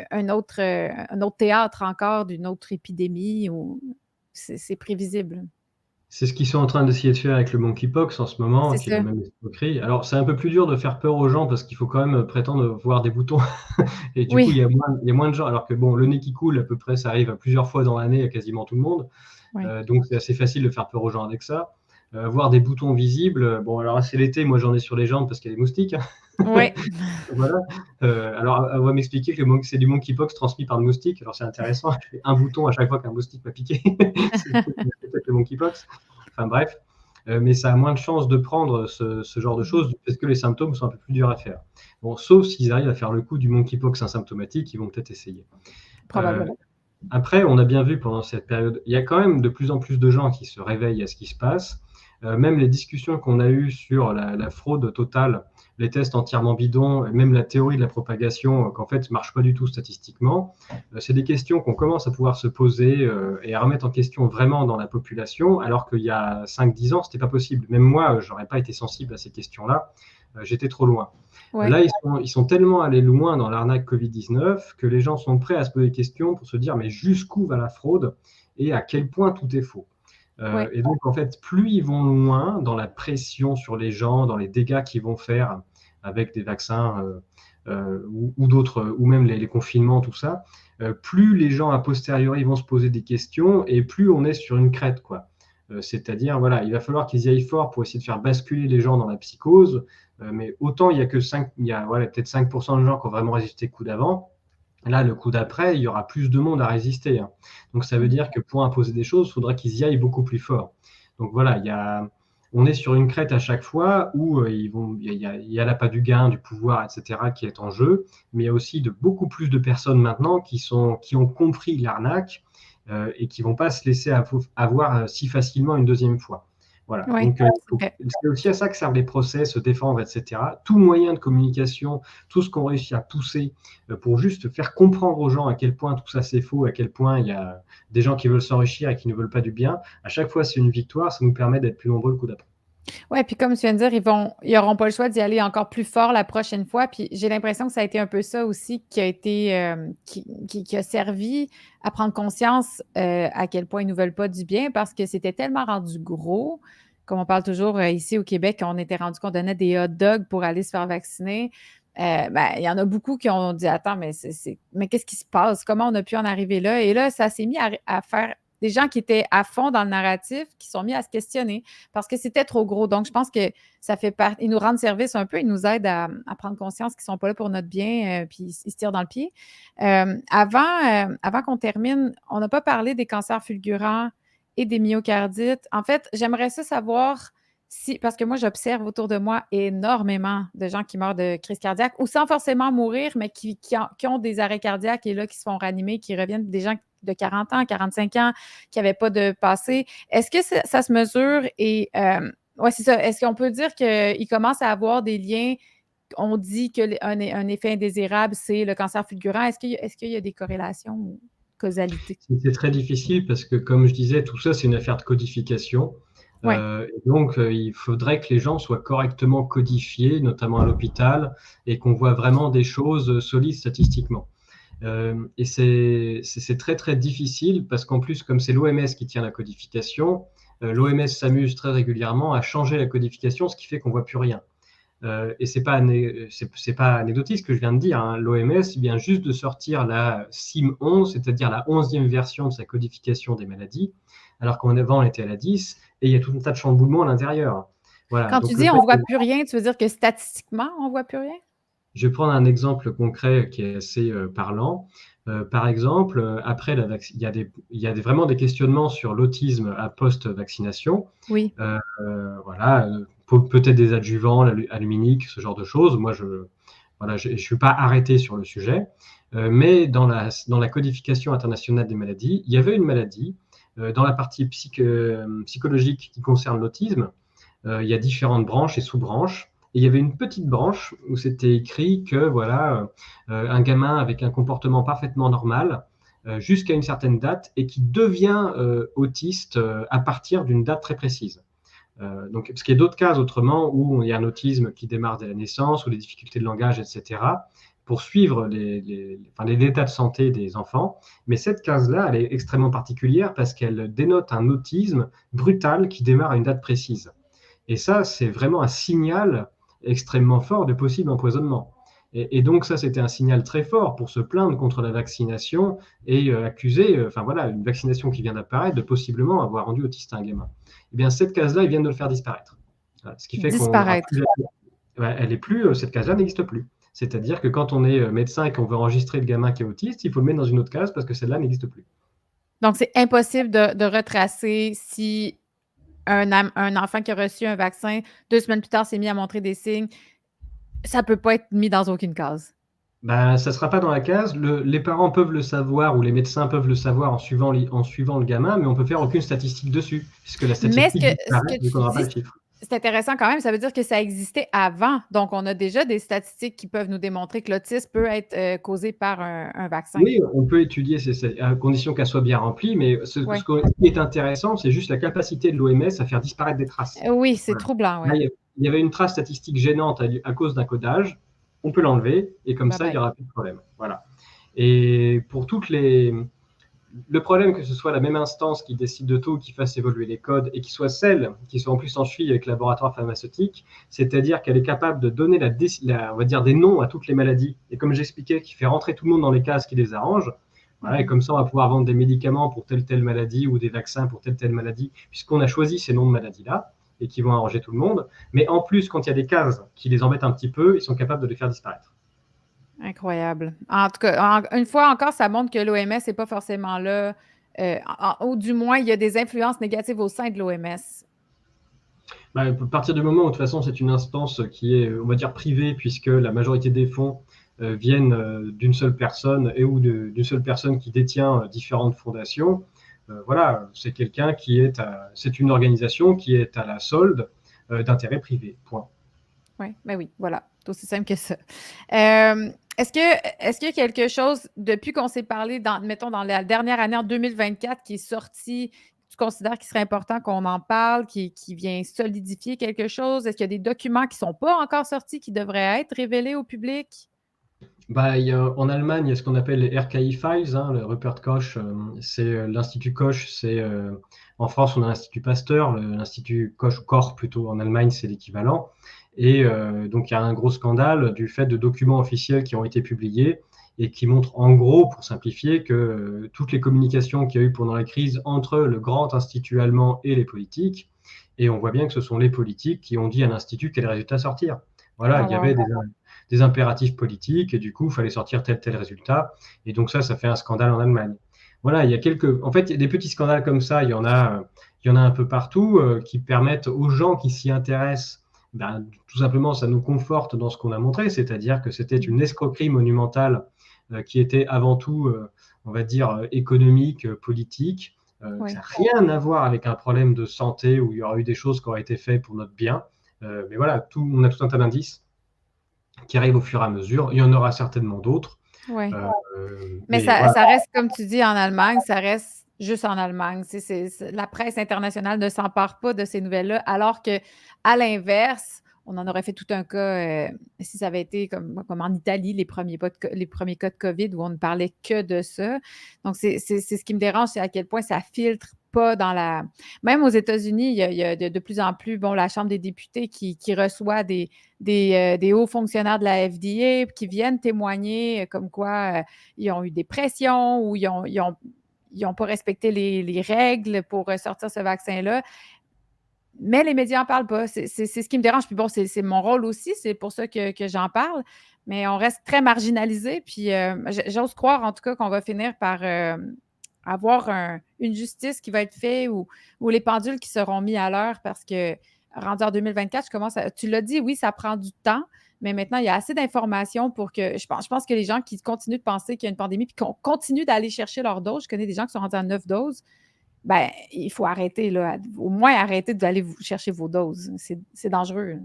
un autre théâtre encore d'une autre épidémie ou c'est prévisible. C'est ce qu'ils sont en train d'essayer de faire avec le monkeypox en ce moment, C'est qui est la ça. même escroquerie. Alors, c'est un peu plus dur de faire peur aux gens parce qu'il faut quand même prétendre voir des boutons. Et du coup, Oui, il y a moins de gens. Alors que bon, le nez qui coule, à peu près, ça arrive plusieurs fois dans l'année à quasiment tout le monde. oui. Donc, c'est assez facile de faire peur aux gens avec ça. Voir des boutons visibles, bon, alors c'est l'été, moi j'en ai sur les jambes parce qu'il y a des moustiques, hein. Oui. Voilà. Alors, elle va m'expliquer que c'est du monkeypox transmis par le moustique. Alors, c'est intéressant. Je fais un bouton à chaque fois qu'un moustique m'a piqué. C'est peut-être le monkeypox. Enfin, bref. Mais ça a moins de chances de prendre ce genre de choses parce que les symptômes sont un peu plus durs à faire. Bon, sauf s'ils arrivent à faire le coup du monkeypox asymptomatique, ils vont peut-être essayer. Euh, Probablement. Après, on a bien vu pendant cette période, il y a quand même de plus en plus de gens qui se réveillent à ce qui se passe. Même les discussions qu'on a eues sur la fraude totale, les tests entièrement bidons, et même la théorie de la propagation, qu'en fait ne marche pas du tout statistiquement, c'est des questions qu'on commence à pouvoir se poser et à remettre en question vraiment dans la population, alors qu'il y a 5-10 ans, ce n'était pas possible. Même moi, je n'aurais pas été sensible à ces questions-là, j'étais trop loin. Ouais. Là, ils sont tellement allés loin dans l'arnaque Covid-19 que les gens sont prêts à se poser des questions pour se dire mais jusqu'où va la fraude et à quel point tout est faux. Ouais. Et donc, en fait, plus ils vont loin dans la pression sur les gens, dans les dégâts qu'ils vont faire avec des vaccins ou d'autres, ou même les confinements, tout ça, plus les gens a posteriori vont se poser des questions et plus on est sur une crête, quoi. C'est-à-dire, voilà, il va falloir qu'ils y aillent fort pour essayer de faire basculer les gens dans la psychose, mais autant il y a que 5, il y a voilà, peut-être 5% de gens qui ont vraiment résisté le coup d'avant. Là, le coup d'après, il y aura plus de monde à résister, hein. Donc, ça veut Mmh. dire que pour imposer des choses, il faudra qu'ils y aillent beaucoup plus fort. Donc voilà, on est sur une crête à chaque fois où il y a l'appât du gain, du pouvoir, etc., qui est en jeu, mais il y a aussi beaucoup plus de personnes maintenant qui ont compris l'arnaque et qui vont pas se laisser avoir si facilement une deuxième fois. Voilà. Oui, Donc, c'est vrai. c'est aussi à ça que servent les procès, se défendre, etc. Tout moyen de communication, tout ce qu'on réussit à pousser pour juste faire comprendre aux gens à quel point tout ça c'est faux, à quel point il y a des gens qui veulent s'enrichir et qui ne veulent pas du bien. À chaque fois, c'est une victoire. Ça nous permet d'être plus nombreux le coup d'après. Ouais, puis comme tu viens de dire, ils auront pas le choix d'y aller encore plus fort la prochaine fois. Puis j'ai l'impression que ça a été un peu ça aussi qui a été, qui a servi à prendre conscience à quel point ils nous veulent pas du bien parce que c'était tellement rendu gros. Comme on parle toujours ici au Québec, on était rendu qu'on donnait des hot dogs pour aller se faire vacciner. Ben, il y en a beaucoup qui ont dit attends, mais qu'est-ce qui se passe? Comment on a pu en arriver là? Et là, ça s'est mis à faire des gens qui étaient à fond dans le narratif, qui sont mis à se questionner parce que c'était trop gros. Donc, je pense que ça fait partie. Ils nous rendent service un peu, ils nous aident à prendre conscience qu'ils ne sont pas là pour notre bien, puis ils se tirent dans le pied. Avant qu'on termine, on n'a pas parlé des cancers fulgurants et des myocardites. En fait, j'aimerais ça savoir si, parce que moi, j'observe autour de moi énormément de gens qui meurent de crise cardiaque ou sans forcément mourir, mais qui ont des arrêts cardiaques et là, qui se font ranimer, qui reviennent, des gens de 40 ans, 45 ans, qui n'avaient pas de passé. Est-ce que ça se mesure et ouais, c'est ça. Est-ce qu'on peut dire qu'il commence à avoir des liens? On dit qu'un effet indésirable, c'est le cancer fulgurant. Est-ce qu'il y a des corrélations ou causalité? C'est très difficile parce que, comme je disais, tout ça, c'est une affaire de codification. Oui. Donc, il faudrait que les gens soient correctement codifiés, notamment à l'hôpital, et qu'on voit vraiment des choses solides statistiquement. Et c'est très très difficile parce qu'en plus, comme c'est l'OMS qui tient la codification, l'OMS s'amuse très régulièrement à changer la codification, ce qui fait qu'on voit plus rien. Et c'est pas anecdotique ce que je viens de dire, hein. L'OMS vient juste de sortir la CIM 11, c'est-à-dire la 11e version de sa codification des maladies, alors qu'en avant on était à la 10, et il y a tout un tas de chamboulements à l'intérieur. Voilà. Quand tu Donc le dis on fait ne voit que plus rien, tu veux dire que statistiquement, on ne voit plus rien? Je vais prendre un exemple concret qui est assez parlant. Par exemple, après il y a vraiment des questionnements sur l'autisme à post-vaccination. Oui. Voilà, peut-être des adjuvants aluminiques, ce genre de choses. Moi, je suis pas arrêté sur le sujet. Mais dans la codification internationale des maladies, il y avait une maladie dans la partie psychologique qui concerne l'autisme. Il y a différentes branches et sous-branches. Et il y avait une petite branche où c'était écrit que voilà, un gamin avec un comportement parfaitement normal jusqu'à une certaine date et qui devient autiste à partir d'une date très précise. Donc, parce qu'il y a d'autres cas autrement où il y a un autisme qui démarre dès la naissance ou les difficultés de langage, etc., pour suivre l'état de santé des enfants. Mais cette case-là, elle est extrêmement particulière parce qu'elle dénote un autisme brutal qui démarre à une date précise. Et ça, c'est vraiment un signal extrêmement fort de possible empoisonnement. Et donc ça, c'était un signal très fort pour se plaindre contre la vaccination et accuser, enfin voilà, une vaccination qui vient d'apparaître de possiblement avoir rendu autiste un gamin. Eh bien, cette case-là, ils viennent de le faire disparaître. Voilà, ce qui fait qu'on n'aura Disparaître. plus, elle est plus, cette case-là n'existe plus. C'est-à-dire que quand on est médecin et qu'on veut enregistrer le gamin qui est autiste, il faut le mettre dans une autre case parce que celle-là n'existe plus. Donc, c'est impossible de retracer si un enfant qui a reçu un vaccin, 2 semaines plus tard, s'est mis à montrer des signes. Ça ne peut pas être mis dans aucune case. Ben, ça ne sera pas dans la case. Les parents peuvent le savoir ou les médecins peuvent le savoir en suivant le gamin, mais on peut faire aucune statistique dessus, puisque la Mais statistique ce disparaît que vu qu'on tu n'aura pas dis, le chiffre. c'est intéressant quand même. Ça veut dire que ça existait avant. Donc, on a déjà des statistiques qui peuvent nous démontrer que l'autisme peut être causé par un vaccin. Oui, on peut étudier à condition qu'elle soit bien remplie, mais Ouais. qui est intéressant, c'est juste la capacité de l'OMS à faire disparaître des traces. Oui, c'est Voilà. troublant, Là, oui. il y avait une trace statistique gênante à cause d'un codage. On peut l'enlever et comme Bye ça, il bye. n'y aura plus de problème. Voilà. Et pour le problème que ce soit la même instance qui décide de tout, qui fasse évoluer les codes et qui soit celle qui soit en plus en suivi avec le laboratoire pharmaceutique, c'est-à-dire qu'elle est capable de donner on va dire des noms à toutes les maladies et comme j'expliquais, qui fait rentrer tout le monde dans les cases qui les arrangent. Voilà, et comme ça, on va pouvoir vendre des médicaments pour telle maladie ou des vaccins pour telle maladie, puisqu'on a choisi ces noms de maladies-là et qui vont arranger tout le monde. Mais en plus, quand il y a des cases qui les embêtent un petit peu, ils sont capables de les faire disparaître. Incroyable. En tout cas, une fois encore, ça montre que l'OMS n'est pas forcément là ou du moins, il y a des influences négatives au sein de l'OMS? Bah, à partir du moment où, de toute façon, c'est une instance qui est, on va dire, privée, puisque la majorité des fonds viennent d'une seule personne ou d'une seule personne qui détient différentes fondations, voilà, c'est quelqu'un c'est une organisation qui est à la solde d'intérêts privés. Point. Oui, ben oui, voilà. C'est aussi simple que ça. Est-ce qu'il y a quelque chose, depuis qu'on s'est parlé, mettons, dans la dernière année, en 2024, qui est sorti, tu considères qu'il serait important qu'on en parle, qui vient solidifier quelque chose? Est-ce qu'il y a des documents qui ne sont pas encore sortis, qui devraient être révélés au public? Bah, en Allemagne, il y a ce qu'on appelle les RKI Files, hein, le Rupert Koch, c'est l'Institut Koch, en France, on a l'Institut Pasteur, l'Institut Koch, ou Koch plutôt, en Allemagne, c'est l'équivalent. Et donc, il y a un gros scandale du fait de documents officiels qui ont été publiés et qui montrent en gros, pour simplifier, que toutes les communications qu'il y a eu pendant la crise entre le grand institut allemand et les politiques, et on voit bien que ce sont les politiques qui ont dit à l'Institut quel résultat sortir. Voilà, Ah, il y avait wow. des impératifs politiques et du coup, il fallait sortir tel résultat. Et donc ça fait un scandale en Allemagne. Voilà, en fait, il y a des petits scandales comme ça, il y en a un peu partout qui permettent aux gens qui s'y intéressent, ben, tout simplement, ça nous conforte dans ce qu'on a montré, c'est-à-dire que c'était une escroquerie monumentale qui était avant tout, on va dire, économique, politique. Oui. Ça n'a rien à voir avec un problème de santé où il y aura eu des choses qui auraient été faites pour notre bien. Mais voilà, on a tout un tas d'indices qui arrivent au fur et à mesure. Il y en aura certainement d'autres. Ouais. Mais Mais ça, voilà. ça reste, comme tu dis, en Allemagne, ça reste juste en Allemagne. La presse internationale ne s'empare pas de ces nouvelles-là, alors que, à l'inverse, on en aurait fait tout un cas si ça avait été comme en Italie, les premiers cas de COVID où on ne parlait que de ça. Donc, c'est ce qui me dérange, c'est à quel point ça filtre pas dans la. Même aux États-Unis, il y a de plus en plus, bon, la Chambre des députés qui reçoit des hauts fonctionnaires de la FDA qui viennent témoigner comme quoi ils ont eu des pressions ou ils ont pas respecté les règles pour sortir ce vaccin-là. Mais les médias n'en parlent pas. C'est ce qui me dérange. Puis bon, c'est mon rôle aussi. C'est pour ça que j'en parle. Mais on reste très marginalisé. Puis j'ose croire, en tout cas, qu'on va finir par avoir une justice qui va être faite ou les pendules qui seront mis à l'heure parce que rendu en 2024, tu l'as dit, oui, ça prend du temps. Mais maintenant, il y a assez d'informations pour que. Je pense que les gens qui continuent de penser qu'il y a une pandémie puis qu'on continue d'aller chercher leur dose, je connais des gens qui sont rendus à 9 doses, ben, il faut arrêter, là. Au moins arrêter d'aller chercher vos doses. C'est dangereux.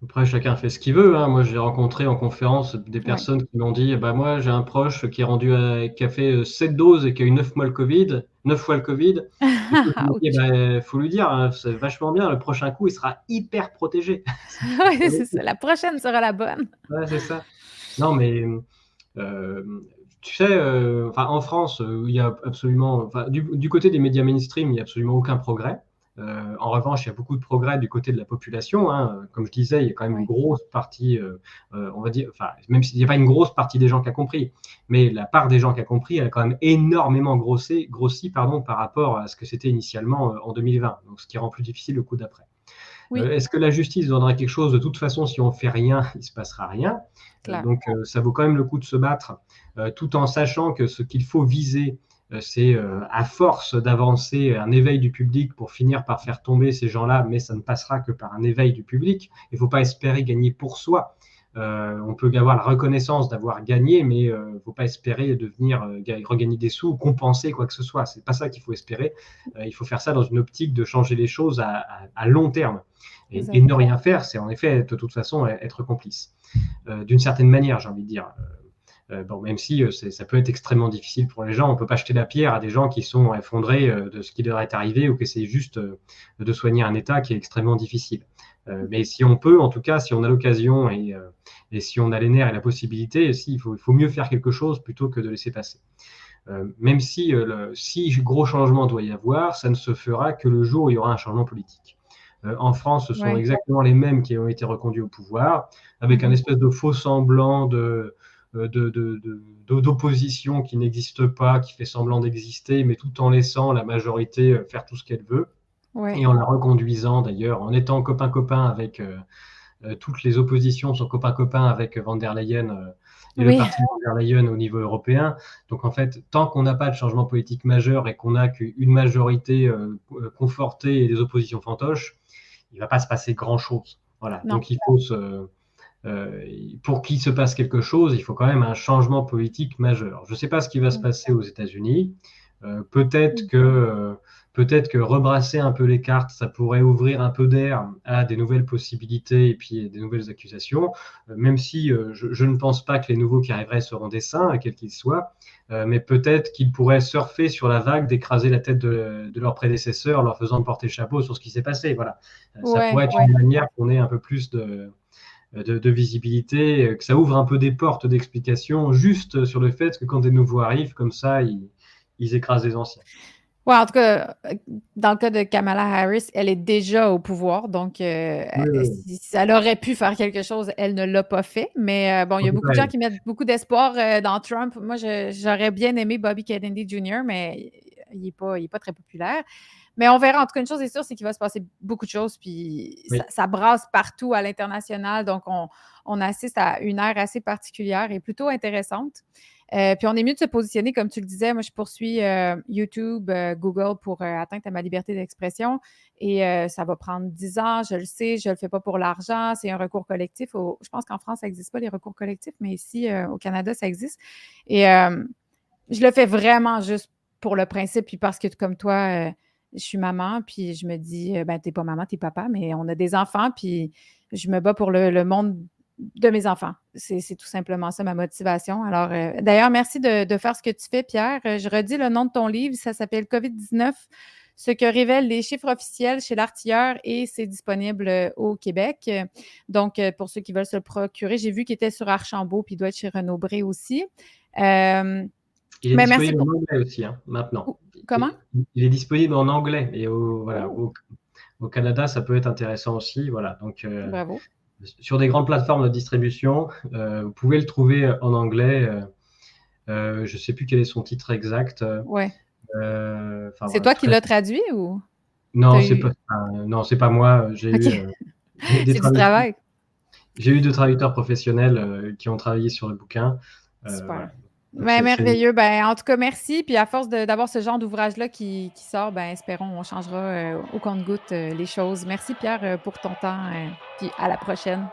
Après, chacun fait ce qu'il veut, hein. Moi, j'ai rencontré en conférence des Oui. personnes qui m'ont dit, bah, moi, j'ai un proche qui a fait 7 doses et qui a eu 9 mois le Covid, 9 fois le Covid. Du coup, je me dis, Ouch. bah, faut lui dire, hein, c'est vachement bien. Le prochain coup, il sera hyper protégé. Oui, c'est ça. La prochaine sera la bonne. Ouais, c'est ça. Non, mais euh, tu sais, enfin, en France, il y a absolument, enfin, du côté des médias mainstream, il n'y a absolument aucun progrès. En revanche, il y a beaucoup de progrès du côté de la population, hein. Comme je disais, il y a quand même une Oui. grosse partie, on va dire, enfin, même s'il n'y a pas une grosse partie des gens qui a compris, mais la part des gens qui a compris, elle a quand même énormément grossi, pardon, par rapport à ce que c'était initialement en 2020, donc ce qui rend plus difficile le coup d'après. Oui, Est-ce que la justice donnera quelque chose? De toute façon, si on ne fait rien, il ne se passera rien. clair. Donc, ça vaut quand même le coup de se battre, tout en sachant que ce qu'il faut viser, c'est à force d'avancer un éveil du public pour finir par faire tomber ces gens-là, mais ça ne passera que par un éveil du public. Il ne faut pas espérer gagner pour soi. On peut avoir la reconnaissance d'avoir gagné, mais il ne faut pas espérer de venir regagner des sous ou compenser quoi que ce soit. C'est pas ça qu'il faut espérer. Il faut faire ça dans une optique de changer les choses à long terme. Et ne Exact. rien faire, c'est en effet, de toute façon, être complice. D'une certaine manière, j'ai envie de dire. Bon, même si ça peut être extrêmement difficile pour les gens, on ne peut pas jeter la pierre à des gens qui sont effondrés de ce qui leur est arrivé ou que c'est juste de soigner un état qui est extrêmement difficile. Mais si on peut, en tout cas, si on a l'occasion et si on a les nerfs et la possibilité, il faut mieux faire quelque chose plutôt que de laisser passer. Même si gros changement doit y avoir, ça ne se fera que le jour où il y aura un changement politique. En France, ce sont Oui. exactement les mêmes qui ont été reconduits au pouvoir, avec un espèce de faux semblant d'opposition qui n'existe pas, qui fait semblant d'exister, mais tout en laissant la majorité faire tout ce qu'elle veut, Oui. et en la reconduisant d'ailleurs, en étant copain-copain avec toutes les oppositions sont copains-copains avec Van der Leyen et le Oui, parti Van der Leyen au niveau européen. Donc en fait, tant qu'on n'a pas de changement politique majeur et qu'on n'a qu'une majorité confortée et des oppositions fantoches, il ne va pas se passer grand-chose. Voilà. non. Donc il faut pour qu'il se passe quelque chose, il faut quand même un changement politique majeur. Je ne sais pas ce qui va se passer aux États-Unis. Peut-être que rebrasser un peu les cartes, ça pourrait ouvrir un peu d'air à des nouvelles possibilités et puis des nouvelles accusations, même si je ne pense pas que les nouveaux qui arriveraient seront des saints, quels qu'ils soient, mais peut-être qu'ils pourraient surfer sur la vague d'écraser la tête de leurs prédécesseurs en leur faisant porter chapeau sur ce qui s'est passé. Voilà. Ça Ouais, pourrait être ouais. une manière qu'on ait un peu plus de visibilité, que ça ouvre un peu des portes d'explication juste sur le fait que quand des nouveaux arrivent, comme ça, ils écrasent les anciens. Ouais, en tout cas, dans le cas de Kamala Harris, elle est déjà au pouvoir, donc Oui, oui, oui. si elle aurait pu faire quelque chose, elle ne l'a pas fait. Mais bon, il y En a tout beaucoup de cas, gens qui mettent beaucoup d'espoir dans Trump. Moi, j'aurais bien aimé Bobby Kennedy Jr., mais il est pas très populaire. Mais on verra. En tout cas, une chose est sûre, c'est qu'il va se passer beaucoup de choses, puis oui. ça brasse partout à l'international. Donc, on assiste à une ère assez particulière et plutôt intéressante. Puis on est mieux de se positionner, comme tu le disais. Moi, je poursuis YouTube, Google pour atteindre à ma liberté d'expression. Et ça va prendre 10 ans, je le sais, je ne le fais pas pour l'argent. C'est un recours collectif. Je pense qu'en France, ça n'existe pas, les recours collectifs, mais ici, au Canada, ça existe. Et je le fais vraiment juste pour le principe, puis parce que comme toi, je suis maman, puis je me dis, ben, t'es pas maman, t'es papa, mais on a des enfants, puis je me bats pour le monde de mes enfants. C'est tout simplement ça ma motivation. Alors, d'ailleurs, merci de faire ce que tu fais, Pierre. Je redis le nom de ton livre, ça s'appelle COVID-19, ce que révèlent les chiffres officiels chez l'artilleur et c'est disponible au Québec. Donc, pour ceux qui veulent se le procurer, j'ai vu qu'il était sur Archambault, puis il doit être chez Renaud-Bré aussi. Euh, Il est mais merci disponible pour. en anglais aussi, hein, maintenant. Comment? Il est disponible en anglais et voilà, Oh, au Canada, ça peut être intéressant aussi. Voilà. Donc, bravo. sur des grandes plateformes de distribution, vous pouvez le trouver en anglais. Je ne sais plus quel est son titre exact. Ouais. Enfin, C'est voilà, toi qui très... l'as traduit ou Non, t'as c'est eu. pas, non, c'est pas moi. OK. J'ai eu des C'est du travail. j'ai eu deux traducteurs professionnels qui ont travaillé sur le bouquin. Super. Voilà. Donc, Ben, merveilleux. Ben, en tout cas, merci. Puis à force d'avoir ce genre d'ouvrage-là qui sort, ben, espérons, on changera au compte-goutte les choses. Merci, Pierre, pour ton temps. Puis à la prochaine.